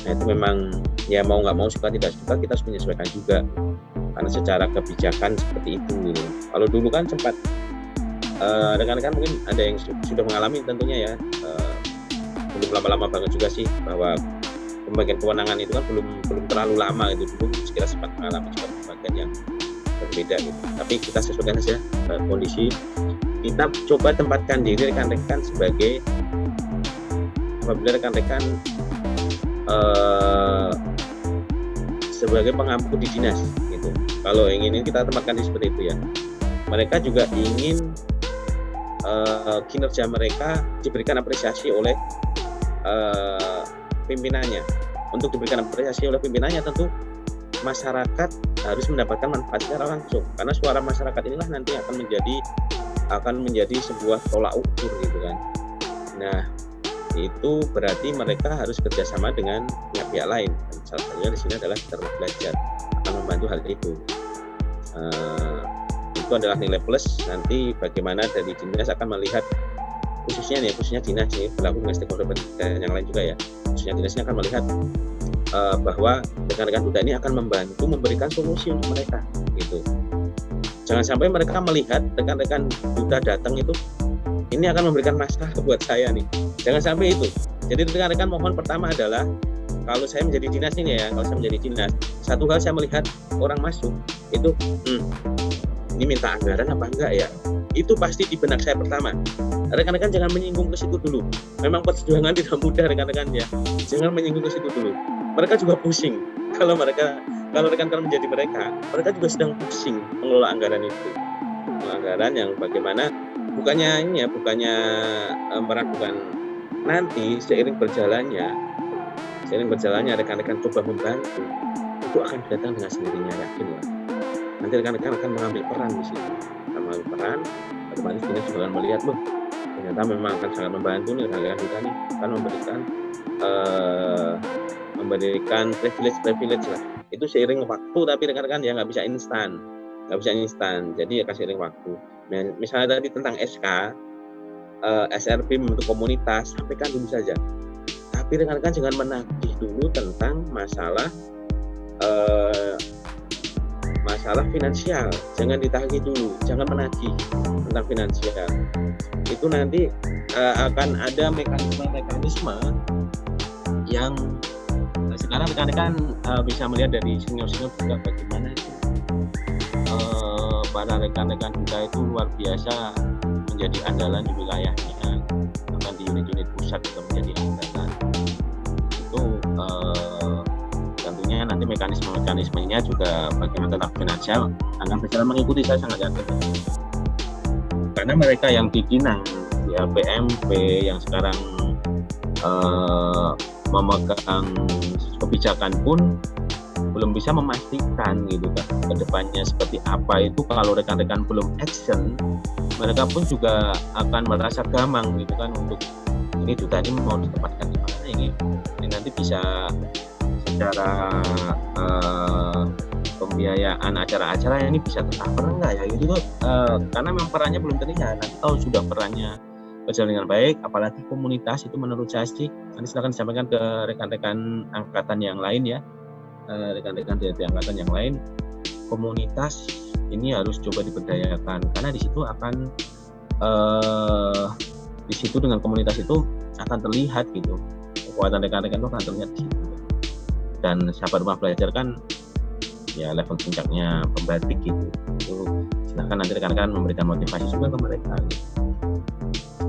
Nah itu memang ya mau nggak mau, suka tidak suka kita harus menyesuaikan juga, karena secara kebijakan seperti itu gitu. Kalau dulu kan sempat rekan-rekan mungkin ada yang sudah mengalami tentunya ya, belum lama-lama banget juga sih, bahwa pembagian kewenangan itu kan belum terlalu lama gitu. Dulu sekira sempat mengalami juga pembagian yang berbeda gitu. Tapi kita sesuaikan saja kondisi. Kita coba tempatkan diri rekan-rekan sebagai, apabila rekan-rekan sebagai pengampu di dinas gitu. Kalau ingin kita tempatkan di seperti itu ya. Mereka juga ingin kinerja mereka diberikan apresiasi oleh pimpinannya. Untuk diberikan apresiasi oleh pimpinannya, tentu masyarakat harus mendapatkan manfaat secara langsung, karena suara masyarakat inilah nanti akan menjadi sebuah tolak ukur gitu kan. Nah itu berarti mereka harus kerjasama dengan pihak lain. Salah satunya di sini adalah Rumah Belajar akan membantu hal itu. Itu adalah nilai plus. Nanti bagaimana dari dinas akan melihat, khususnya dinas ini berlaku dengan stakeholder dan yang lain juga ya. Khususnya dinasnya akan melihat bahwa rekan-rekan duta ini akan membantu memberikan solusi untuk mereka gitu. Jangan sampai mereka melihat rekan-rekan duta datang itu, ini akan memberikan masalah buat saya nih. Jangan sampai itu. Jadi rekan-rekan mohon, pertama adalah kalau saya menjadi dinas ini ya, kalau saya menjadi dinas, satu hal saya melihat orang masuk itu, ini minta anggaran apa enggak ya? Itu pasti di benak saya pertama. Rekan-rekan jangan menyinggung ke situ dulu. Memang perjuangan tidak mudah rekan-rekan ya. Jangan menyinggung ke situ dulu. Mereka juga pusing. Kalau rekan-rekan menjadi mereka juga sedang pusing mengelola anggaran itu. Anggaran yang bagaimana bukannya meragukan, nanti seiring berjalannya rekan-rekan coba membantu, itu akan datang dengan sendirinya, yakinlah. Nanti rekan-rekan akan mengambil peran di situ, otomatis dinas juga akan melihat, loh ternyata memang akan sangat membantu nih rekan-rekan kita nih, akan memberikan privilege lah. Itu seiring waktu, tapi rekan-rekan ya nggak bisa instan, jadi akan seiring waktu. Nah, misalnya tadi tentang SK, SRP membentuk komunitas, sampaikan dulu saja. Tapi rekan-rekan jangan menagih dulu tentang masalah finansial, jangan ditagih dulu, jangan menagih tentang finansial. Itu nanti akan ada mekanisme yang sekarang rekan-rekan bisa melihat dari senior-senior juga bagaimana itu para rekan-rekan kita itu luar biasa menjadi andalan di wilayahnya, bahkan di unit-unit pusat juga menjadi andalan. Itu tentunya nanti mekanismenya juga bagaimana tentang finansial akan berjalan mengikuti, saya sangat yakin. Karena mereka yang di Kinang, di LPMP yang sekarang memegang kebijakan pun belum bisa memastikan gitu kan ke depannya seperti apa itu. Kalau rekan-rekan belum action, mereka pun juga akan merasa gamang gitu kan untuk ini duta ini mau ditempatkan di mana ini nanti bisa secara pembiayaan acara-acara ini bisa tercover enggak ya gitu karena memang perannya belum terlihat. Nanti kalau sudah perannya berjalan dengan baik, apalagi komunitas itu menurut saya sih nanti silakan disampaikan ke rekan-rekan angkatan yang lain ya, rekan-rekan dari angkatan yang lain. Komunitas ini harus coba diberdayakan karena di situ akan di situ dengan komunitas itu akan terlihat gitu kekuatan rekan-rekan itu akan terlihat di situ. Dan sahabat rumah belajar kan ya level puncaknya pembatik gitu. Itu silakan nanti rekan-rekan memberikan motivasi juga ke mereka gitu.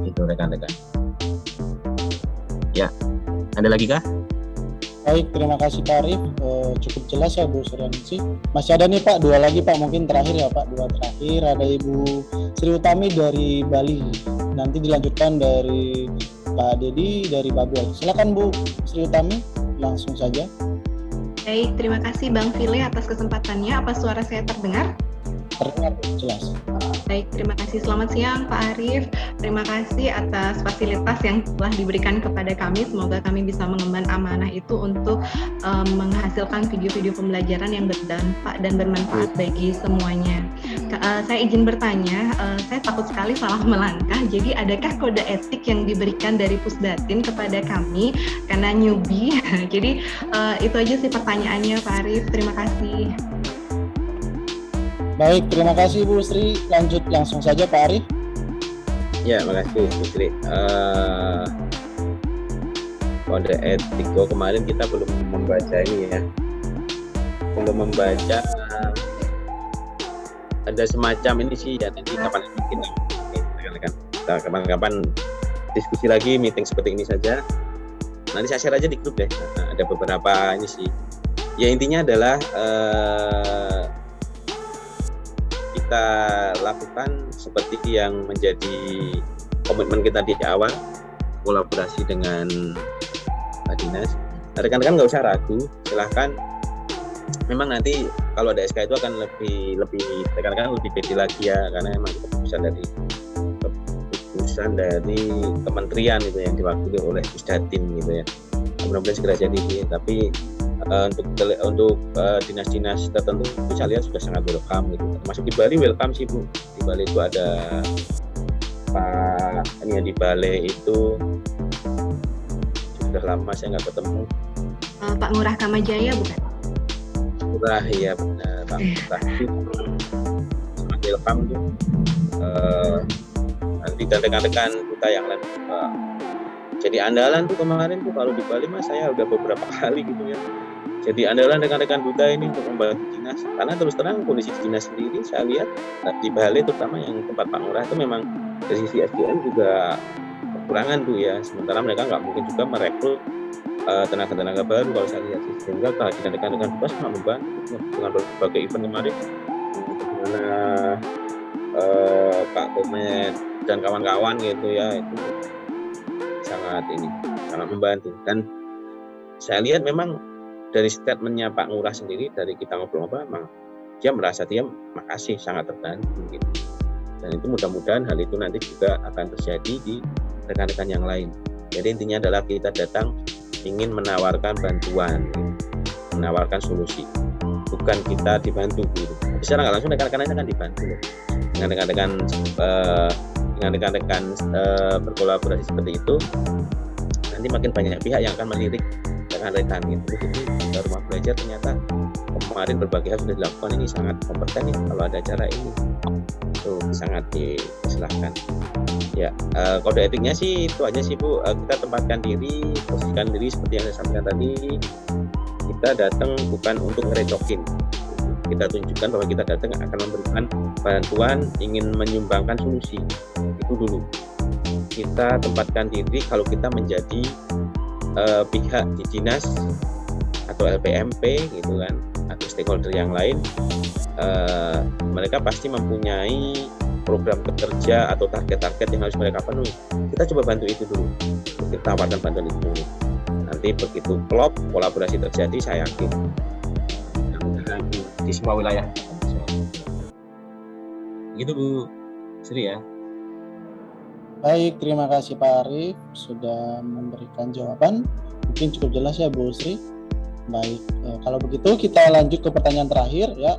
Itu rekan-rekan. Ya, ada lagi kah? Baik, terima kasih Pak Arif. Cukup jelas ya Bu Suryaningsih. Masih ada nih Pak, 2 lagi Pak, mungkin terakhir ya Pak, 2 terakhir. Ada Ibu Sri Utami dari Bali. Nanti dilanjutkan dari Pak Dedi dari Baguai. Silakan Bu Sri Utami, langsung saja. Baik, terima kasih Bang File atas kesempatannya. Apa suara saya terdengar? Terdengar, jelas. Baik, terima kasih. Selamat siang Pak Arif. Terima kasih atas fasilitas yang telah diberikan kepada kami. Semoga kami bisa mengemban amanah itu untuk menghasilkan video-video pembelajaran yang berdampak dan bermanfaat bagi semuanya. Saya izin bertanya, saya takut sekali salah melangkah. Jadi adakah kode etik yang diberikan dari Pusdatin kepada kami karena newbie? Jadi itu aja sih pertanyaannya Pak Arif. Terima kasih. Baik, terima kasih Bu Sri. Lanjut langsung saja Pak Arif. Ya, makasih Bu Sri. Kode etik kemarin kita belum membaca ini ya. Belum membaca ada semacam ini sih ya, nanti kapan kita kapan-kapan diskusi lagi, meeting seperti ini saja. Nanti saya share aja di grup deh. Nah, ada beberapa ini sih. Ya intinya adalah kita lakukan seperti yang menjadi komitmen kita di awal, kolaborasi dengan Pak Dinas. Rekan-rekan nggak usah ragu, silahkan. Memang nanti kalau ada SK itu akan lebih rekan-rekan lebih pede lagi ya, karena memang keputusan dari kementerian itu yang diwakili oleh Pusdatin gitu ya. Mudah-mudahan segera jadi sih. Tapi untuk dinas-dinas tertentu saya lihat sudah sangat welcome gitu. Termasuk di Bali welcome sih Bu. Di Bali itu ada Pak ini ya, di Bali itu sudah lama saya nggak ketemu. Pak Ngurah Kamajaya bukan? Ngurah ya benar Pak Ngurah itu sangat welcome tuh. Nanti dan rekan-rekan kita yang lain juga jadi andalan tuh kemarin tuh kalau di Bali mas saya udah beberapa kali gitu ya. Jadi andalan rekan-rekan duta ini untuk membantu dinas. Karena terus terang kondisi dinas sendiri saya lihat di Bali terutama yang tempat Pak Ngurah itu memang dari sisi SDM juga kekurangan tuh ya. Sementara mereka nggak mungkin juga merekrut tenaga-tenaga baru kalau saya lihat. Sehingga kehadiran rekan-rekan duta sangat membantu dengan berbagai event kemarin. Bagaimana Pak Komet dan kawan-kawan gitu ya itu sangat membantu. Dan saya lihat memang dari statementnya Pak Ngurah sendiri, dari kita ngobrol-ngobrol, memang dia merasa dia makasih, sangat terbantu gitu. Dan itu mudah-mudahan hal itu nanti juga akan terjadi di rekan-rekan yang lain. Jadi intinya adalah kita datang ingin menawarkan bantuan, gitu. Menawarkan solusi, bukan kita dibantu gitu. Tapi secara nggak langsung rekan-rekan akan dibantu loh. Dengan rekan-rekan berkolaborasi seperti itu, dan nanti makin banyak pihak yang akan melirik rekan-rekan gitu. Jadi rumah belajar ternyata kemarin berbagai hal sudah dilakukan, ini sangat kompeten nih kalau ada acara ini, itu sangat disilahkan. Ya, kode etiknya sih itu aja sih Bu. Kita tempatkan diri, posisikan diri seperti yang saya sampaikan tadi. Kita datang bukan untuk ngerecokin, kita tunjukkan bahwa kita datang akan memberikan bantuan, ingin menyumbangkan solusi. Itu dulu. Kita tempatkan diri kalau kita menjadi pihak di dinas atau LPMP gitu kan, atau stakeholder yang lain, mereka pasti mempunyai program kerja atau target-target yang harus mereka penuhi. Kita coba bantu itu dulu, kita tawarkan bantuan itu dulu. Nanti begitu klop, kolaborasi terjadi, saya yakin di semua wilayah. Gitu Bu Sri ya. Baik, terima kasih Pak Arief sudah memberikan jawaban. Mungkin cukup jelas ya Bu Sri. Baik, kalau begitu kita lanjut ke pertanyaan terakhir ya,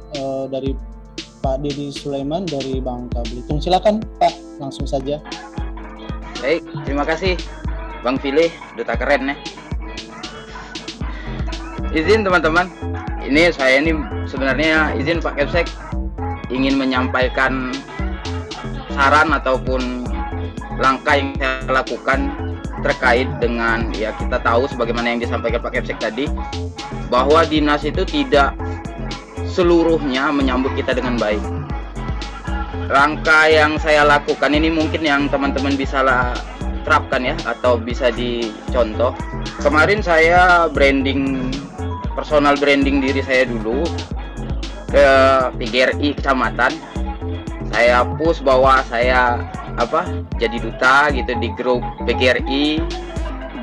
dari Pak Dedi Sulaiman dari Bangka Belitung. Silakan Pak, langsung saja. Baik, terima kasih Bang Fili, duta keren ya. Izin teman-teman, ini saya ini sebenarnya izin Pak Kepsek ingin menyampaikan saran ataupun langkah yang saya lakukan terkait dengan, ya kita tahu sebagaimana yang disampaikan Pak Kepsek tadi, bahwa dinas itu tidak seluruhnya menyambut kita dengan baik. Langkah yang saya lakukan ini mungkin yang teman-teman bisa terapkan ya, atau bisa dicontoh. Kemarin saya personal branding diri saya dulu ke PGRI kecamatan. Saya push bahwa saya jadi duta gitu di grup PGRI.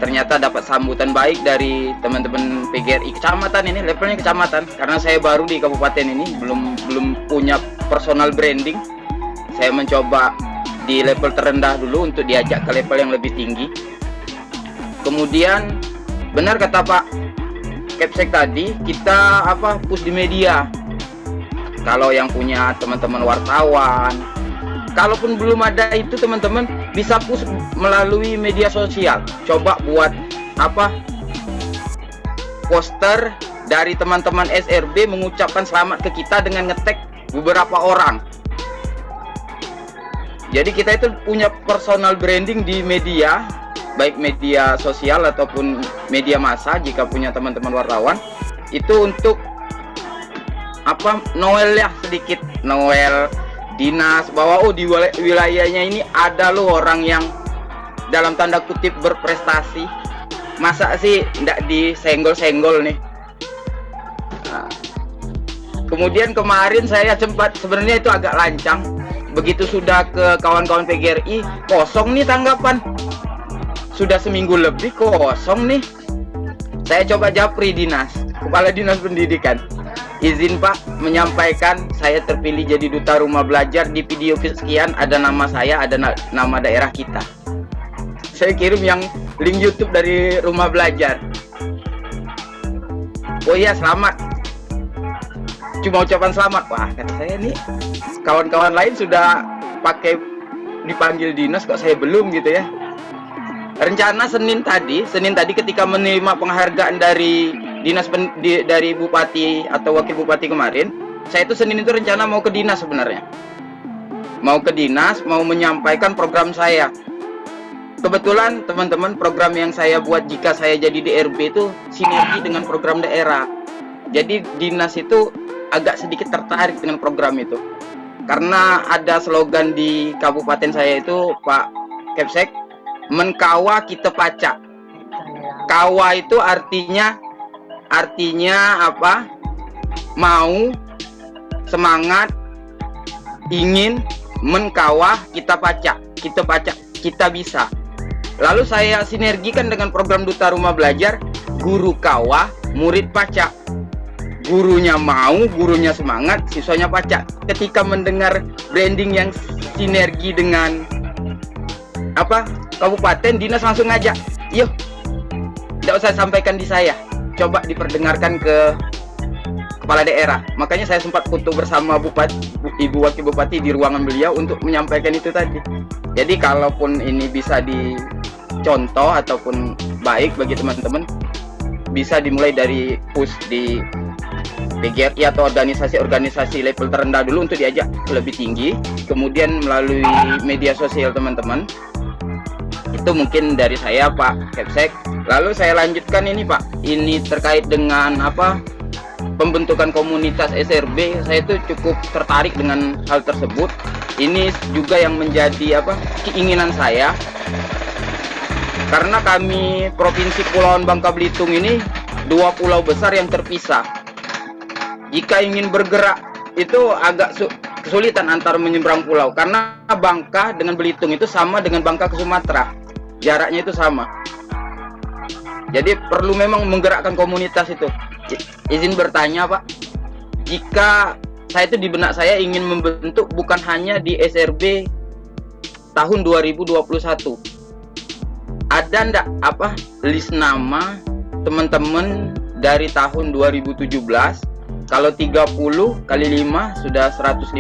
Ternyata dapat sambutan baik dari teman-teman PGRI kecamatan, ini levelnya kecamatan, karena saya baru di kabupaten ini, belum punya personal branding. Saya mencoba di level terendah dulu untuk diajak ke level yang lebih tinggi. Kemudian benar kata Pak Kepsek tadi, kita push di media. Kalau yang punya teman-teman wartawan, kalaupun belum ada itu teman-teman bisa push melalui media sosial. Coba buat poster dari teman-teman SRB mengucapkan selamat ke kita dengan nge-tag beberapa orang. Jadi kita itu punya personal branding di media, baik media sosial ataupun media massa. Jika punya teman-teman wartawan itu untuk Noel ya, sedikit Noel dinas, bahwa di wilayahnya ini ada loh orang yang dalam tanda kutip berprestasi. Masa sih tidak disenggol-senggol nih. Kemudian kemarin saya sempat, sebenarnya itu agak lancang, begitu sudah ke kawan-kawan PGRI, kosong nih tanggapan, sudah seminggu lebih kosong nih. Saya coba japri dinas, kepala dinas pendidikan, izin Pak menyampaikan saya terpilih jadi duta rumah belajar, di video sekian ada nama saya, ada nama daerah kita. Saya kirim yang link YouTube dari rumah belajar. Oh iya, selamat, cuma ucapan selamat. Wah, kata saya nih, kawan-kawan lain sudah pakai dipanggil dinas kok saya belum gitu ya. Rencana Senin tadi ketika menerima penghargaan dari dari bupati atau wakil bupati kemarin, saya itu Senin itu rencana mau ke dinas sebenarnya. Mau ke dinas, mau menyampaikan program saya. Kebetulan teman-teman, program yang saya buat jika saya jadi DRB itu sinergi dengan program daerah. Jadi dinas itu agak sedikit tertarik dengan program itu. Karena ada slogan di kabupaten saya itu, Pak Kepsek, menkawa kita pacak. Kawa itu artinya mau, semangat, ingin, menkawah, kita pacak, kita bisa. Lalu saya sinergikan dengan program Duta Rumah Belajar, guru kawah, murid pacak. Gurunya mau, gurunya semangat, siswanya pacak. Ketika mendengar branding yang sinergi dengan kabupaten, dinas langsung ngajak, yuk, tidak usah sampaikan di saya, coba diperdengarkan ke kepala daerah. Makanya saya sempat foto bersama Ibu Wakil Bupati di ruangan beliau untuk menyampaikan itu tadi. Jadi kalaupun ini bisa dicontoh ataupun baik bagi teman-teman bisa dimulai dari push di PGRI atau organisasi-organisasi level terendah dulu untuk diajak lebih tinggi, kemudian melalui media sosial teman-teman. Itu mungkin dari saya Pak Kepsek. Lalu saya lanjutkan ini Pak, ini terkait dengan pembentukan komunitas SRB. Saya itu cukup tertarik dengan hal tersebut. Ini juga yang menjadi keinginan saya, karena kami Provinsi Kepulauan Bangka Belitung ini 2 pulau besar yang terpisah. Jika ingin bergerak itu agak kesulitan antar menyeberang pulau, karena Bangka dengan Belitung itu sama dengan Bangka ke Sumatera, jaraknya itu sama. Jadi perlu memang menggerakkan komunitas itu. Izin bertanya Pak, jika saya itu di benak saya ingin membentuk bukan hanya di SRB tahun 2021, ada ndak list nama teman-teman dari tahun 2017? Kalau 30 kali 5 sudah 150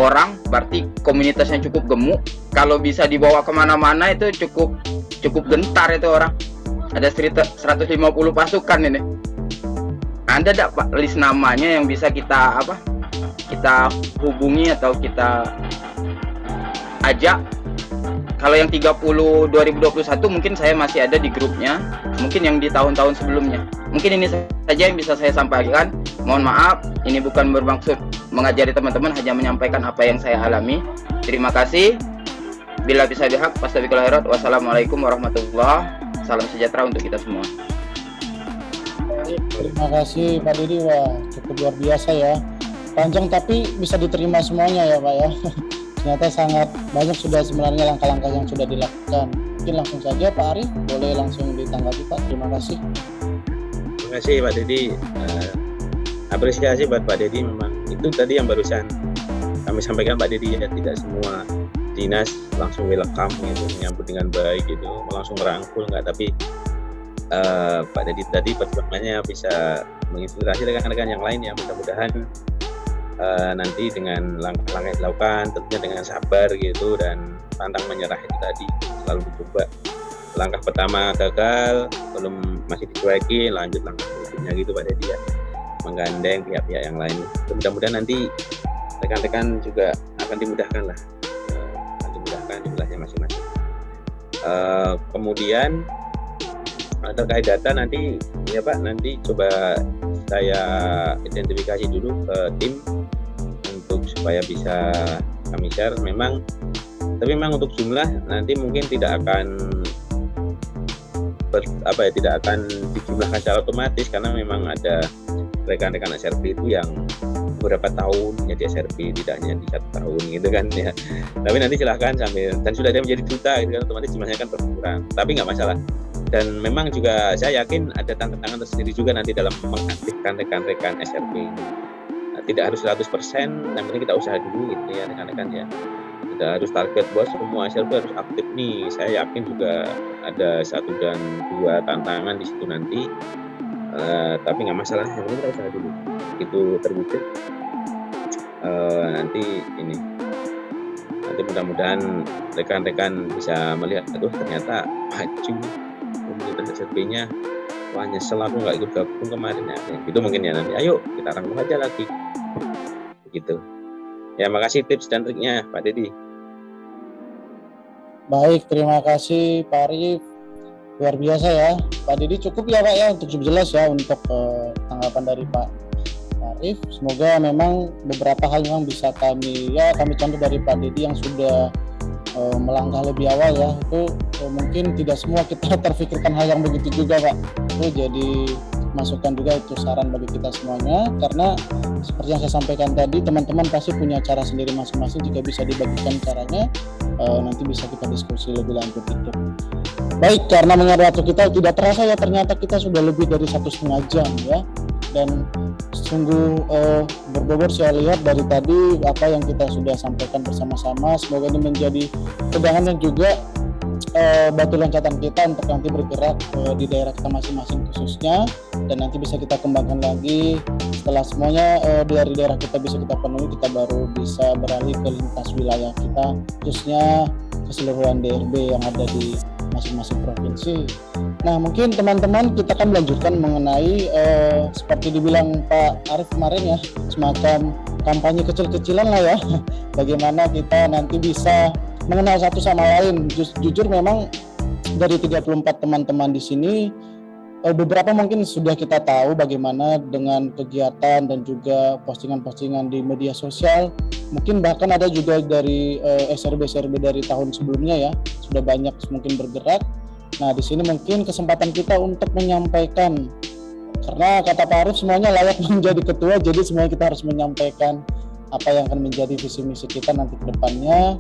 orang, berarti komunitasnya cukup gemuk. Kalau bisa dibawa kemana-mana itu cukup gentar itu orang. Ada 150 pasukan ini. Ada ndak Pak list namanya yang bisa kita hubungi atau kita ajak? Kalau yang 30 2021 mungkin saya masih ada di grupnya, mungkin yang di tahun-tahun sebelumnya. Mungkin ini saja yang bisa saya sampaikan. Mohon maaf, ini bukan bermaksud mengajari teman-teman, hanya menyampaikan apa yang saya alami. Terima kasih. Bila bisa bihaq, fastabiqul khairat. Wassalamualaikum warahmatullahi wabarakatuh. Salam sejahtera untuk kita semua. Terima kasih Pak Didi, wah cukup luar biasa ya. Panjang tapi bisa diterima semuanya ya Pak ya. Ternyata sangat banyak sudah sebenarnya langkah-langkah yang sudah dilakukan. Mungkin langsung saja Pak Arif, boleh langsung ditanggapi Pak. Terima kasih. Terima kasih Pak Dedi. Apresiasi buat Pak Dedi, memang itu tadi yang barusan kami sampaikan Pak Dedi ya, tidak semua dinas langsung welcome gitu, menyambut dengan baik gitu, langsung merangkul enggak, tapi Pak Dedi tadi perjuangannya bisa menginspirasi rekan-rekan yang lain ya. Mudah-mudahan nanti dengan langkah-langkah yang dilakukan tentunya dengan sabar gitu dan pantang menyerah itu tadi, selalu dicoba. Langkah pertama gagal, belum masih dicuekin, lanjut langkah berikutnya gitu Pak Dedi ya, menggandeng pihak-pihak yang lain. Mudah-mudahan nanti rekan-rekan juga akan dimudahkan lah, dimudahkan di wilayahnya masing-masing. Kemudian terkait data nanti ya Pak, nanti coba saya identifikasi dulu ke tim untuk supaya bisa kami share. Tapi memang untuk jumlah nanti mungkin tidak akan tidak akan dijumlahkan secara otomatis, karena memang ada rekan-rekan SRB itu yang beberapa tahun jadi SRB, tidak hanya di 1 tahun gitu kan ya. Tapi nanti silahkan sambil, dan sudah ada menjadi duta gitu kan, otomatis jumlahnya kan berkurang, tapi nggak masalah. Dan memang juga saya yakin ada tantangan tersendiri juga nanti dalam mengaktifkan rekan-rekan SRB ini. Tidak harus 100%, yang penting kita usaha dulu gitu ya rekan-rekan ya. Tidak harus target bahwa semua SRB harus aktif nih. Saya yakin juga ada 1 dan 2 tantangan di situ nanti. Tapi nggak masalah, yang penting kita usaha dulu. Itu terwujud. Nanti mudah-mudahan rekan-rekan bisa melihat, aduh ternyata maju komunitas SRB-nya, wah nyesel aku nggak ikut gabung kemarin ya. Itu mungkin ya nanti, ayo kita rangkum aja lagi begitu ya. Makasih tips dan triknya Pak Dedi. Baik, terima kasih Pak Arif, luar biasa ya Pak Dedi. Cukup ya Pak ya, untuk jelas ya untuk tanggapan dari Pak Arif. Semoga memang beberapa hal yang bisa kami contoh dari Pak Dedi yang sudah melangkah lebih awal ya. Itu mungkin tidak semua kita terfikirkan hal yang begitu juga Pak. Itu jadi masukan juga, itu saran bagi kita semuanya, karena seperti yang saya sampaikan tadi, teman-teman pasti punya cara sendiri masing-masing. Jika bisa dibagikan caranya, nanti bisa kita diskusi lebih lanjut itu. Baik, karena mengenai waktu kita tidak terasa ya, ternyata kita sudah lebih dari 1,5 jam ya, dan sungguh berbobot saya lihat dari tadi apa yang kita sudah sampaikan bersama-sama. Semoga ini menjadi pegangan dan juga batu loncatan kita untuk nanti bergerak di daerah kita masing-masing khususnya, dan nanti bisa kita kembangkan lagi setelah semuanya dari daerah kita bisa kita penuhi, kita baru bisa beralih ke lintas wilayah kita, khususnya keseluruhan DRB yang ada di masing-masing provinsi. Nah, mungkin teman-teman kita akan melanjutkan mengenai seperti dibilang Pak Arief kemarin ya, semacam kampanye kecil-kecilan lah ya. Bagaimana kita nanti bisa mengenal satu sama lain. Jujur memang dari 34 teman-teman di sini, beberapa mungkin sudah kita tahu bagaimana dengan kegiatan dan juga postingan-postingan di media sosial. Mungkin bahkan ada juga dari SRB-SRB dari tahun sebelumnya ya, sudah banyak mungkin bergerak. Nah, di sini mungkin kesempatan kita untuk menyampaikan, karena kata Pak Arief semuanya layak menjadi ketua, jadi semuanya kita harus menyampaikan apa yang akan menjadi visi misi kita nanti ke depannya.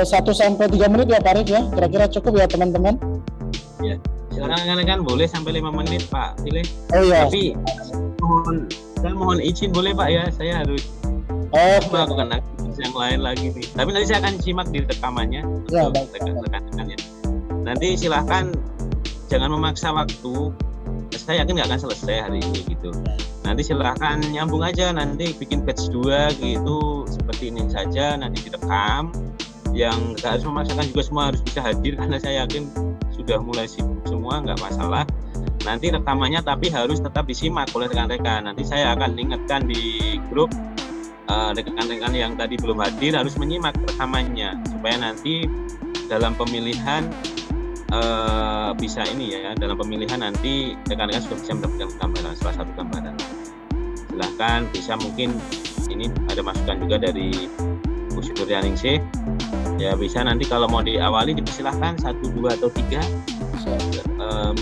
1-3 menit ya Pak Arief ya, kira-kira cukup ya teman-teman? Ya, silakan kan boleh sampai 5 menit Pak Pilih. Oh iya. Tapi saya mohon izin boleh Pak ya, saya harus melakukan aktivitas yang lain lagi nih. Tapi nanti saya akan simak di rekamannya ya, untuk rekan-rekannya. Nanti silahkan jangan memaksa waktu. Saya yakin nggak akan selesai hari ini gitu. Nanti silahkan nyambung aja, nanti bikin batch 2 gitu seperti ini saja, nanti direkam. Yang nggak harus memaksakan juga semua harus bisa hadir, karena saya yakin sudah mulai sibuk semua, nggak masalah. Nanti rekamannya tapi harus tetap disimak oleh rekan-rekan. Nanti saya akan ingatkan di grup rekan-rekan yang tadi belum hadir harus menyimak rekamannya supaya nanti dalam pemilihan bisa ini ya, dalam pemilihan nanti rekan-rekan sudah bisa mendapatkan gambaran, salah satu gambaran. Silahkan bisa, mungkin ini ada masukan juga dari Bu Suryaningsih ya, bisa nanti kalau mau diawali dipersilahkan 1, 2 atau 3.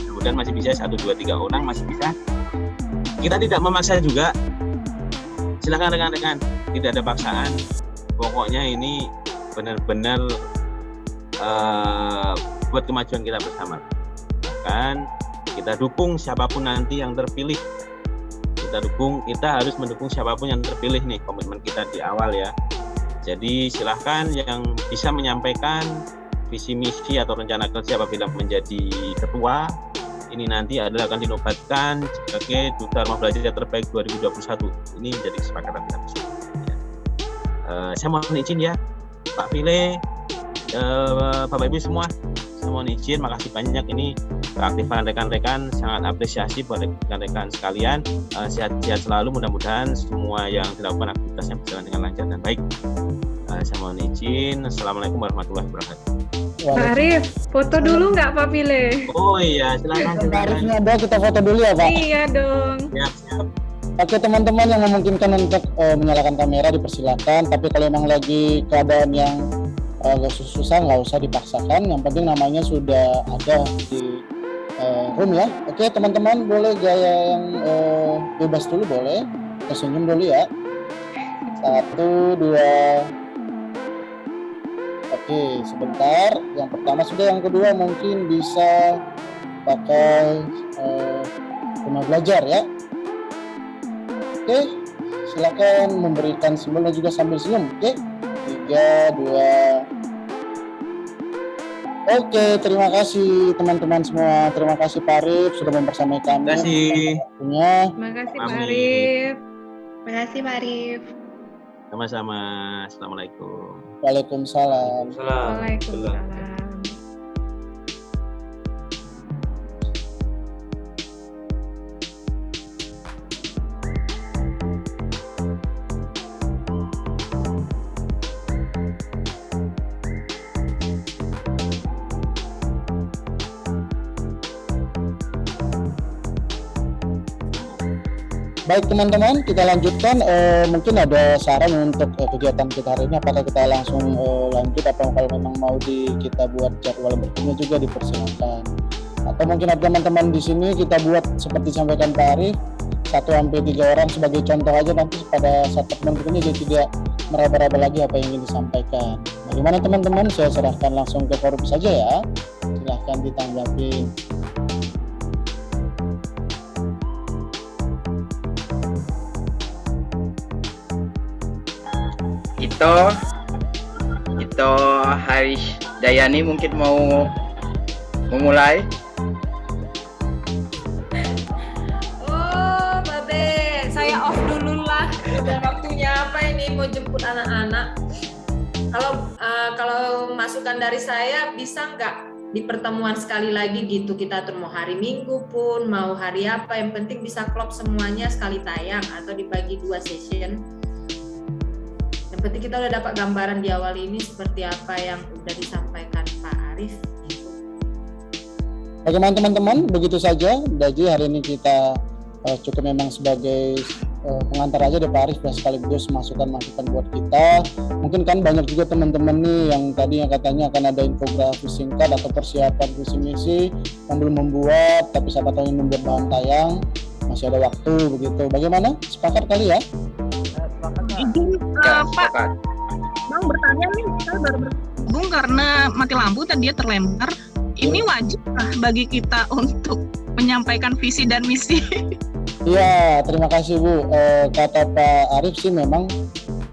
Mudah-mudahan masih bisa 1, 2, 3 orang masih bisa. Kita tidak memaksa juga, silahkan rekan-rekan, tidak ada paksaan. Pokoknya ini benar-benar buat kemajuan kita bersama. Bahkan kita dukung siapapun nanti yang terpilih. Kita harus mendukung siapapun yang terpilih nih, komitmen kita di awal ya. Jadi silahkan yang bisa menyampaikan visi misi atau rencana kerja apabila menjadi ketua ini nanti adalah akan dinobatkan sebagai Duta Rumah Belajar Terbaik 2021. Ini jadi kesepakatan kita bersama. Saya mohon izin ya, Pak Pile, Bapak Ibu semua, saya mohon izin, makasih banyak ini keaktifan rekan-rekan, sangat apresiasi buat rekan-rekan sekalian. Sehat-sehat selalu, mudah-mudahan semua yang dilakukan aktivitasnya berjalan dengan lancar dan baik. Saya mohon izin. Assalamualaikum warahmatullahi wabarakatuh. Pak Arief, foto dulu nggak Pak Pile? Oh iya, silakan. Pak Ariefnya ada, kita foto dulu ya Pak. Iya dong. Siap. Oke teman-teman yang memungkinkan untuk menyalakan kamera dipersilakan, tapi kalau memang lagi keadaan yang agak susah nggak usah dipaksakan, yang penting namanya sudah ada di room ya. Oke teman-teman, boleh gaya yang bebas dulu, boleh tersenyum dulu ya. 1, 2. Oke sebentar, yang pertama sudah, yang kedua mungkin bisa pakai rumah belajar ya. Oke, silakan memberikan simbol dan juga sambil senyum. Oke, 3, 2. Oke, terima kasih teman-teman semua. Terima kasih Pak Arief sudah membersamai kami. Terima kasih. Terima kasih Pak Arief. Terima kasih Pak Arief. Sama-sama. Assalamualaikum. Waalaikumsalam. Waalaikumsalam. Baik teman-teman, kita lanjutkan. Mungkin ada saran untuk kegiatan kita hari ini, apakah kita langsung lanjut atau kalau memang mau kita buat jadwal berikutnya juga dipersilakan. Atau mungkin ada teman-teman di sini kita buat seperti sampaikan Pak Arief, 1-3 orang sebagai contoh aja, nanti pada saat pertemuan berikutnya dia tidak meraba-raba lagi apa yang ingin disampaikan. Bagaimana teman-teman? Saya serahkan langsung ke forum saja ya. Silahkan ditanggapi. Itu Haris Dayani mungkin mau memulai. Oh, Babe, saya off dulu lah. Udah waktunya apa ini mau jemput anak-anak. Kalau masukan dari saya bisa nggak di pertemuan sekali lagi gitu, kita atur mau hari Minggu pun, mau hari apa, yang penting bisa klop semuanya sekali tayang atau dibagi 2 session. Yang penting kita udah dapat gambaran di awal ini seperti apa yang udah disampaikan Pak Arief. Bagaimana teman-teman? Begitu saja. Jadi hari ini kita cukup memang sebagai pengantar aja deh Pak Arief, dan sekaligus masukan-masukan buat kita. Mungkin kan banyak juga teman-teman nih yang tadinya katanya akan ada infografis singkat atau persiapan visi misi yang belum membuat, tapi siapa tahu yang membuat bahan tayang, masih ada waktu begitu. Bagaimana? Sepakat kali ya? Pak, Bang bertanya nih, saya baru bergabung karena mati lampu tadi dia terlempar. Ini wajibkah bagi kita untuk menyampaikan visi dan misi? Iya, terima kasih Bu. Kata Pak Arief sih memang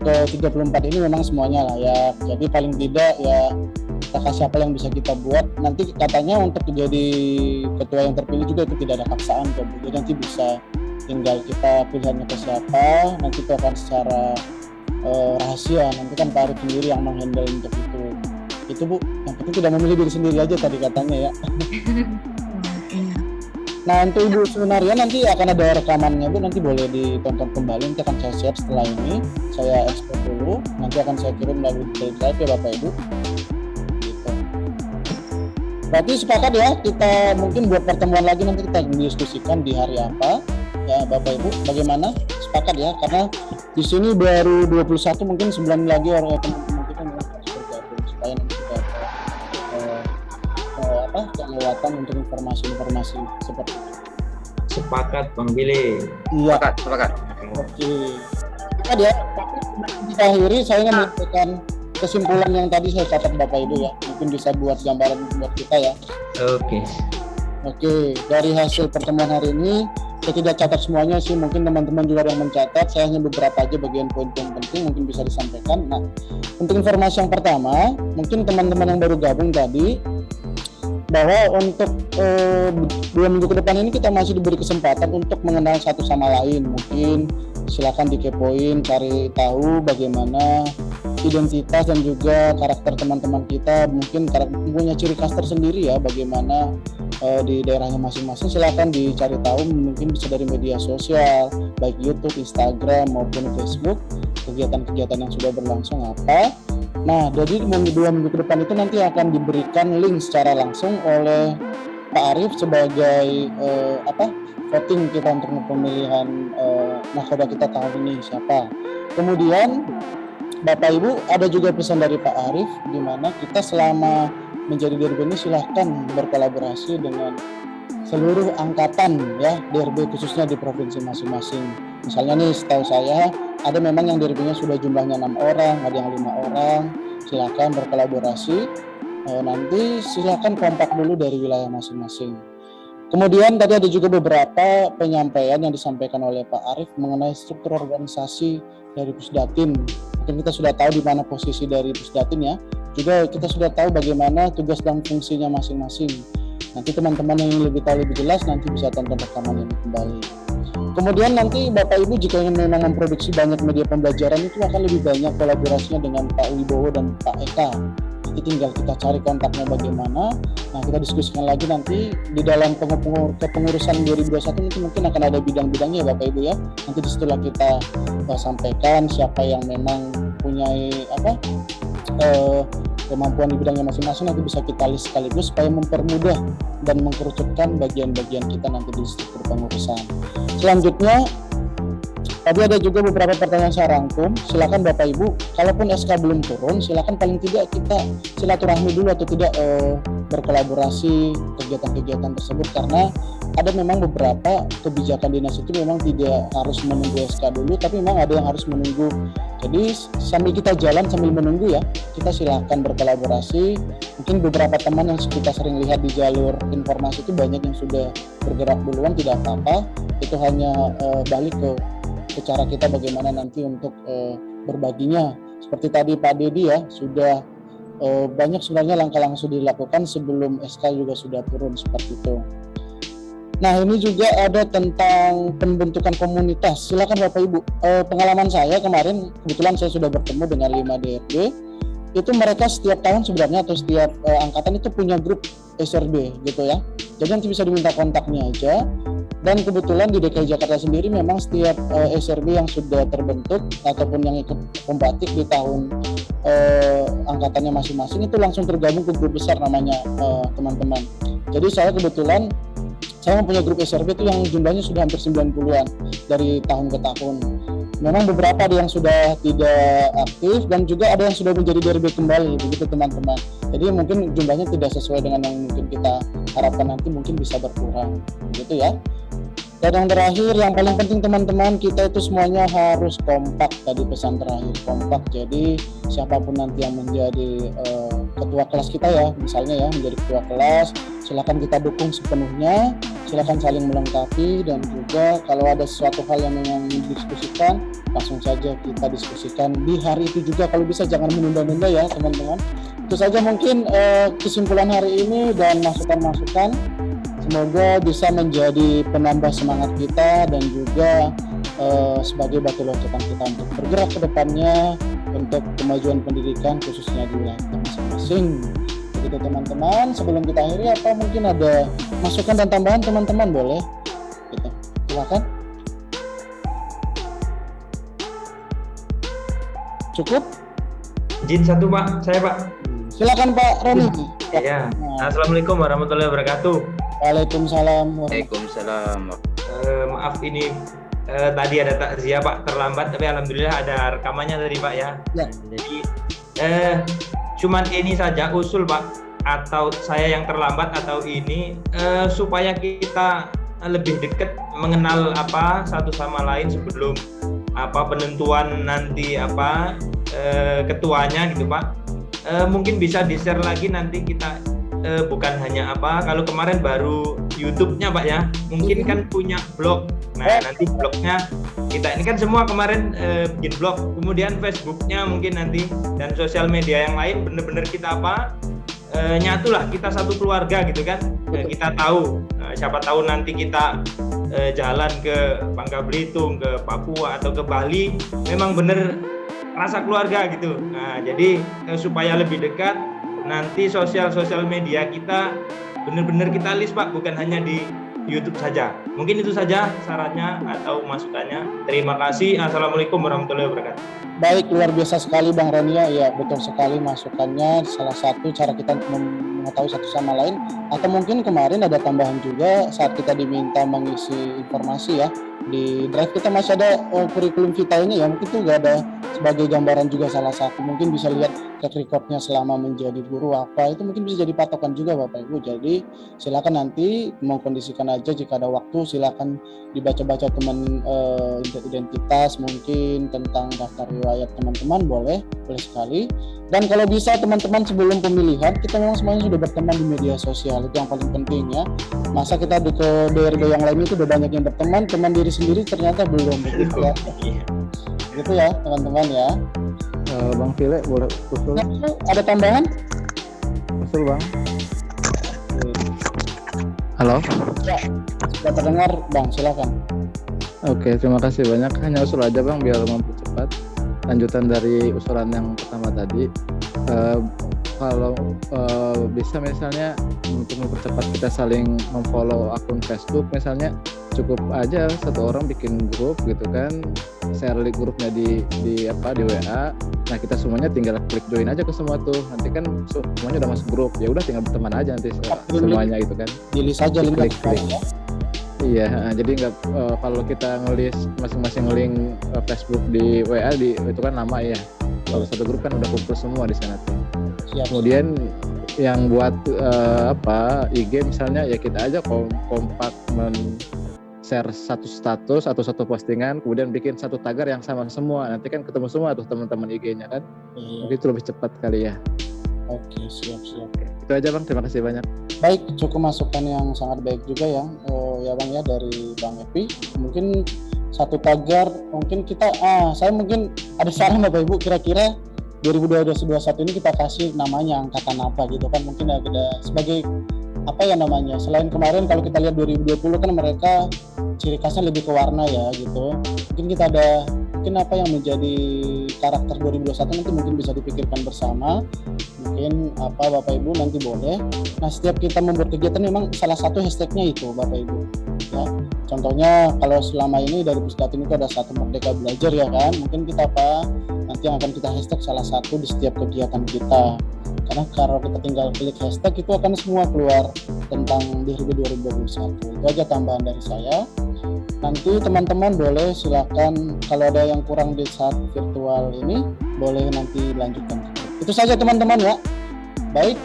ke 34 ini memang semuanya layak. Jadi paling tidak ya kita kasih apa yang bisa kita buat. Nanti katanya untuk jadi ketua yang terpilih juga itu tidak ada paksaan kok Bu. Jadi nanti bisa tinggal kita pilihannya ke siapa. Nanti itu akan secara rahasia. Nanti kan Pak Arief sendiri yang menghandle untuk itu. Itu Bu, yang penting tidak memilih diri sendiri aja tadi katanya ya. Nah untuk Ibu Sunaria nanti akan ada rekamannya Bu, nanti boleh ditonton kembali, nanti akan saya share setelah ini, saya ekspor dulu, nanti akan saya kirim melalui drive ya Bapak Ibu. Gitu. Berarti sepakat ya, kita mungkin buat pertemuan lagi nanti kita diskusikan di hari apa, ya Bapak Ibu, bagaimana? Sepakat ya, karena di sini baru 21, mungkin 9 lagi orang teman-teman kita harus bergabung supaya nanti kita kelewatan untuk informasi-informasi seperti itu. Sepakat Bang Billy. Iya. Sepakat. Oke. Sepakat ya. Tapi kita akhiri saya ingin menyampaikan kesimpulan yang tadi saya catat Bapak Ibu ya. Mungkin bisa buat gambaran buat kita ya. Oke. Dari hasil pertemuan hari ini saya tidak catat semuanya sih. Mungkin teman-teman juga ada yang mencatat. Saya hanya beberapa aja bagian poin-poin penting mungkin bisa disampaikan. Nah, untuk informasi yang pertama, mungkin teman-teman yang baru gabung tadi, bahwa untuk 2 minggu ke depan ini kita masih diberi kesempatan untuk mengenal satu sama lain. Mungkin silakan dikepoin, cari tahu bagaimana identitas dan juga karakter teman-teman kita. Mungkin punya ciri khas tersendiri ya, bagaimana di daerahnya masing-masing. Silakan dicari tahu, mungkin bisa dari media sosial, baik YouTube, Instagram maupun Facebook. Kegiatan-kegiatan yang sudah berlangsung apa. Nah, jadi 2 minggu ke depan itu nanti akan diberikan link secara langsung oleh Pak Arief sebagai voting kita untuk pemilihan nakoda kita tahun ini siapa. Kemudian Bapak Ibu ada juga pesan dari Pak Arief di mana kita selama menjadi DRB ini silahkan berkolaborasi dengan seluruh angkatan ya DRB khususnya di provinsi masing-masing. Misalnya nih setahu saya ada memang yang DRB-nya sudah jumlahnya 6 orang, ada yang 5 orang. Silakan berkolaborasi. Nanti silakan kompak dulu dari wilayah masing-masing. Kemudian tadi ada juga beberapa penyampaian yang disampaikan oleh Pak Arief mengenai struktur organisasi dari Pusdatin. Mungkin kita sudah tahu di mana posisi dari Pusdatin ya. Juga kita sudah tahu bagaimana tugas dan fungsinya masing-masing. Nanti teman-teman yang lebih tahu lebih jelas nanti bisa tonton rekaman ini kembali. Kemudian nanti Bapak Ibu jika ingin memang memproduksi banyak media pembelajaran itu akan lebih banyak kolaborasinya dengan Pak Wibowo dan Pak Eka. Jadi tinggal kita cari kontaknya bagaimana. Nah kita diskusikan lagi nanti di dalam kepengurusan 2021 nanti mungkin akan ada bidang-bidangnya Bapak Ibu ya. Nanti disitulah kita sampaikan siapa yang memang punya kemampuan di bidangnya masing-masing, nanti bisa kita list sekaligus supaya mempermudah dan mengkerucutkan bagian-bagian kita nanti di struktur pengurusan. Selanjutnya tadi ada juga beberapa pertanyaan saya rangkum. Silakan Bapak Ibu, kalaupun SK belum turun, silakan paling tidak kita silaturahmi dulu atau tidak berkolaborasi kegiatan-kegiatan tersebut, karena ada memang beberapa kebijakan dinas itu memang tidak harus menunggu SK dulu, tapi memang ada yang harus menunggu. Jadi sambil kita jalan sambil menunggu ya, kita silakan berkolaborasi. Mungkin beberapa teman yang kita sering lihat di jalur informasi itu banyak yang sudah bergerak duluan, tidak apa-apa. Itu hanya balik ke cara kita bagaimana nanti untuk berbaginya. Seperti tadi Pak Dedi ya, sudah banyak sebenarnya langkah-langkah sudah dilakukan sebelum SK juga sudah turun seperti itu. Nah ini juga ada tentang pembentukan komunitas. Silakan Bapak Ibu. Pengalaman saya kemarin kebetulan saya sudah bertemu dengan 5 DRB itu mereka setiap tahun sebenarnya atau setiap angkatan itu punya grup SRB gitu ya. Jadi nanti bisa diminta kontaknya aja. Dan kebetulan di DKI Jakarta sendiri memang setiap SRB yang sudah terbentuk ataupun yang ikut pembatik di tahun angkatannya masing-masing itu langsung tergabung ke grup besar namanya teman-teman. Jadi saya kebetulan saya mempunyai grup SRB itu yang jumlahnya sudah hampir 90-an dari tahun ke tahun. Memang beberapa ada yang sudah tidak aktif dan juga ada yang sudah menjadi DRB kembali begitu teman-teman. Jadi mungkin jumlahnya tidak sesuai dengan yang mungkin kita harapkan, nanti mungkin bisa berkurang begitu ya. Dan yang terakhir, yang paling penting teman-teman, kita itu semuanya harus kompak. Tadi pesan terakhir, kompak. Jadi siapapun nanti yang menjadi ketua kelas kita ya, misalnya ya menjadi ketua kelas, silakan kita dukung sepenuhnya, silakan saling melengkapi, dan juga kalau ada sesuatu hal yang memang didiskusikan, langsung saja kita diskusikan di hari itu juga. Kalau bisa jangan menunda-nunda ya teman-teman. Itu saja mungkin kesimpulan hari ini dan masukan-masukan. Semoga bisa menjadi penambah semangat kita dan juga sebagai batu loncatan kita untuk bergerak ke depannya untuk kemajuan pendidikan khususnya di wilayah kita masing-masing. Begitu teman-teman, sebelum kita akhiri apa mungkin ada masukan dan tambahan teman-teman boleh? Gitu. Silakan. Cukup? Izin satu Pak, saya Pak. Silakan Pak Roni. Ya. Assalamualaikum warahmatullahi wabarakatuh. Waalaikumsalam. Waalaikumsalam. Maaf ini tadi ada takziah Pak, terlambat, tapi alhamdulillah ada rekamannya tadi Pak ya. Jadi cuman ini saja usul Pak, atau saya yang terlambat atau ini supaya kita lebih dekat mengenal satu sama lain sebelum penentuan nanti ketuanya gitu Pak. Mungkin bisa di-share lagi nanti kita bukan hanya kalau kemarin baru YouTube-nya Pak ya, mungkin kan punya blog. Nah nanti blognya kita ini kan semua kemarin bikin blog, kemudian Facebook-nya mungkin nanti dan sosial media yang lain bener-bener kita nyatulah kita satu keluarga gitu kan. Kita tahu siapa tahu nanti kita jalan ke Bangka Belitung, ke Papua atau ke Bali, memang bener rasa keluarga gitu. Nah jadi supaya lebih dekat, nanti sosial media kita benar-benar kita list Pak, bukan hanya di YouTube saja. Mungkin itu saja sarannya atau masukannya. Terima kasih. Assalamualaikum warahmatullahi wabarakatuh. Baik, luar biasa sekali Bang Rania. Ya betul sekali masukannya. Salah satu cara kita mengetahui satu sama lain. Atau mungkin kemarin ada tambahan juga saat kita diminta mengisi informasi ya. Di drive kita masih ada kurikulum vitae-nya ya, mungkin itu nggak ada sebagai gambaran juga salah satu. Mungkin bisa lihat track record-nya selama menjadi guru itu mungkin bisa jadi patokan juga Bapak Ibu. Jadi silakan nanti mengkondisikan aja, jika ada waktu silakan dibaca-baca teman identitas, mungkin tentang daftar riwayat teman-teman, boleh sekali. Dan kalau bisa teman-teman sebelum pemilihan kita memang semuanya sudah berteman di media sosial, itu yang paling penting ya. Masa kita di ke DRB yang lain itu udah banyak yang berteman, teman diri sendiri ternyata belum begitu ya. Gitu ya teman-teman ya. Bang File boleh usul? Ada tambahan? Usul Bang. Halo. Ya, sudah terdengar Bang, silakan. Oke, terima kasih banyak. Hanya usul aja Bang biar mempercepat lanjutan dari usulan yang pertama tadi. Kalau bisa misalnya untuk mempercepat kita saling memfollow akun Facebook misalnya, cukup aja satu orang bikin grup gitu kan, share link grupnya di WA. Nah kita semuanya tinggal klik join aja ke semua tuh, nanti kan semuanya udah masuk grup, ya udah tinggal berteman aja nanti semuanya gitu kan. Pilih saja link ya. Iya, jadi nggak kalau kita ngelis masing-masing link Facebook di WA itu kan lama ya. Kalau satu grup kan udah kumpul semua di sana tuh. Siap. Kemudian yang buat IG misalnya ya kita aja kompak share satu status atau satu postingan, kemudian bikin satu tagar yang sama semua, nanti kan ketemu semua tuh teman-teman IG-nya kan. Mungkin itu lebih cepat kali ya. Oke, siap. Itu aja Bang, terima kasih banyak. Baik, cukup masukan yang sangat baik juga ya, ya Bang ya, dari Bang Epi. Mungkin satu tagar, mungkin kita, saya mungkin ada saran Bapak Ibu, kira-kira 2021 ini kita kasih namanya angkatan apa gitu kan, mungkin ada sebagai selain kemarin kalau kita lihat 2020 kan mereka ciri khasnya lebih ke warna ya gitu, mungkin kita ada mungkin apa yang menjadi karakter 2021 nanti mungkin bisa dipikirkan bersama. Mungkin apa Bapak Ibu nanti boleh. Nah, setiap kita membuat kegiatan memang salah satu hashtagnya itu Bapak Ibu. Ya, contohnya kalau selama ini dari Pusdatin itu ada satu Merdeka Belajar ya kan. Mungkin kita apa nanti akan kita hashtag salah satu di setiap kegiatan kita. Karena kalau kita tinggal klik hashtag itu akan semua keluar tentang DRB 2021. Itu aja tambahan dari saya. Nanti teman-teman boleh silakan kalau ada yang kurang di saat virtual ini boleh nanti lanjutkan. Itu saja teman-teman ya. Baik.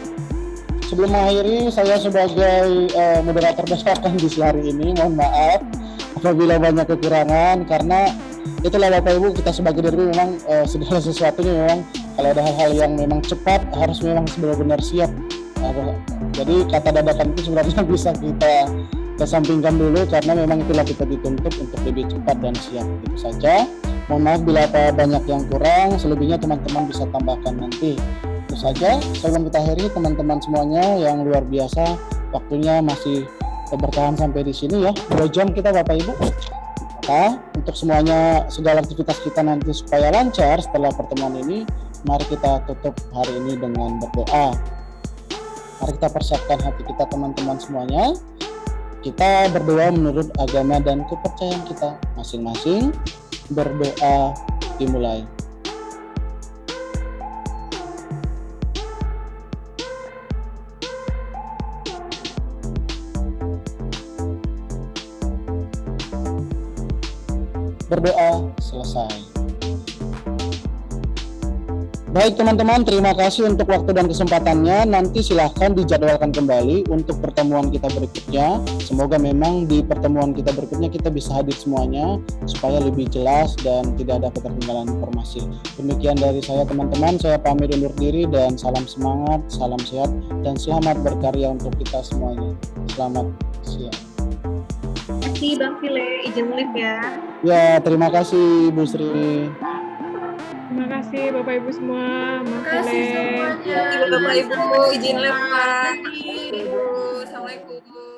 Sebelum mengakhiri, saya sebagai moderator dadakan di hari ini, mohon maaf apabila banyak kekurangan, karena itulah Bapak Ibu, kita sebagai diri memang segala sesuatunya memang kalau ada hal-hal yang memang cepat harus memang benar-benar siap. Jadi kata dadakan itu sebenarnya bisa kita kesampingkan dulu karena memang itulah kita dituntut untuk lebih cepat dan siap. Itu saja. Mohon maaf bila ada banyak yang kurang, selebihnya teman-teman bisa tambahkan nanti. Itu saja. Sebelum kita akhiri, teman-teman semuanya yang luar biasa, waktunya masih bertahan sampai di sini ya. 2 jam kita Bapak Ibu. Maka untuk semuanya, segala aktivitas kita nanti supaya lancar setelah pertemuan ini, mari kita tutup hari ini dengan berdoa. Mari kita persiapkan hati kita teman-teman semuanya. Kita berdoa menurut agama dan kepercayaan kita masing-masing. Berdoa dimulai. Berdoa selesai. Baik teman-teman, terima kasih untuk waktu dan kesempatannya. Nanti silahkan dijadwalkan kembali untuk pertemuan kita berikutnya. Semoga memang di pertemuan kita berikutnya kita bisa hadir semuanya supaya lebih jelas dan tidak ada ketertinggalan informasi. Demikian dari saya teman-teman, saya pamit undur diri dan salam semangat, salam sehat, dan selamat berkarya untuk kita semuanya. Selamat siang. Terima kasih Bang File, izin live ya. Ya, terima kasih Bu Sri. Terima kasih Bapak Ibu semua. Terima kasih semuanya. Bapak Ibu izin live Pak. Assalamualaikum.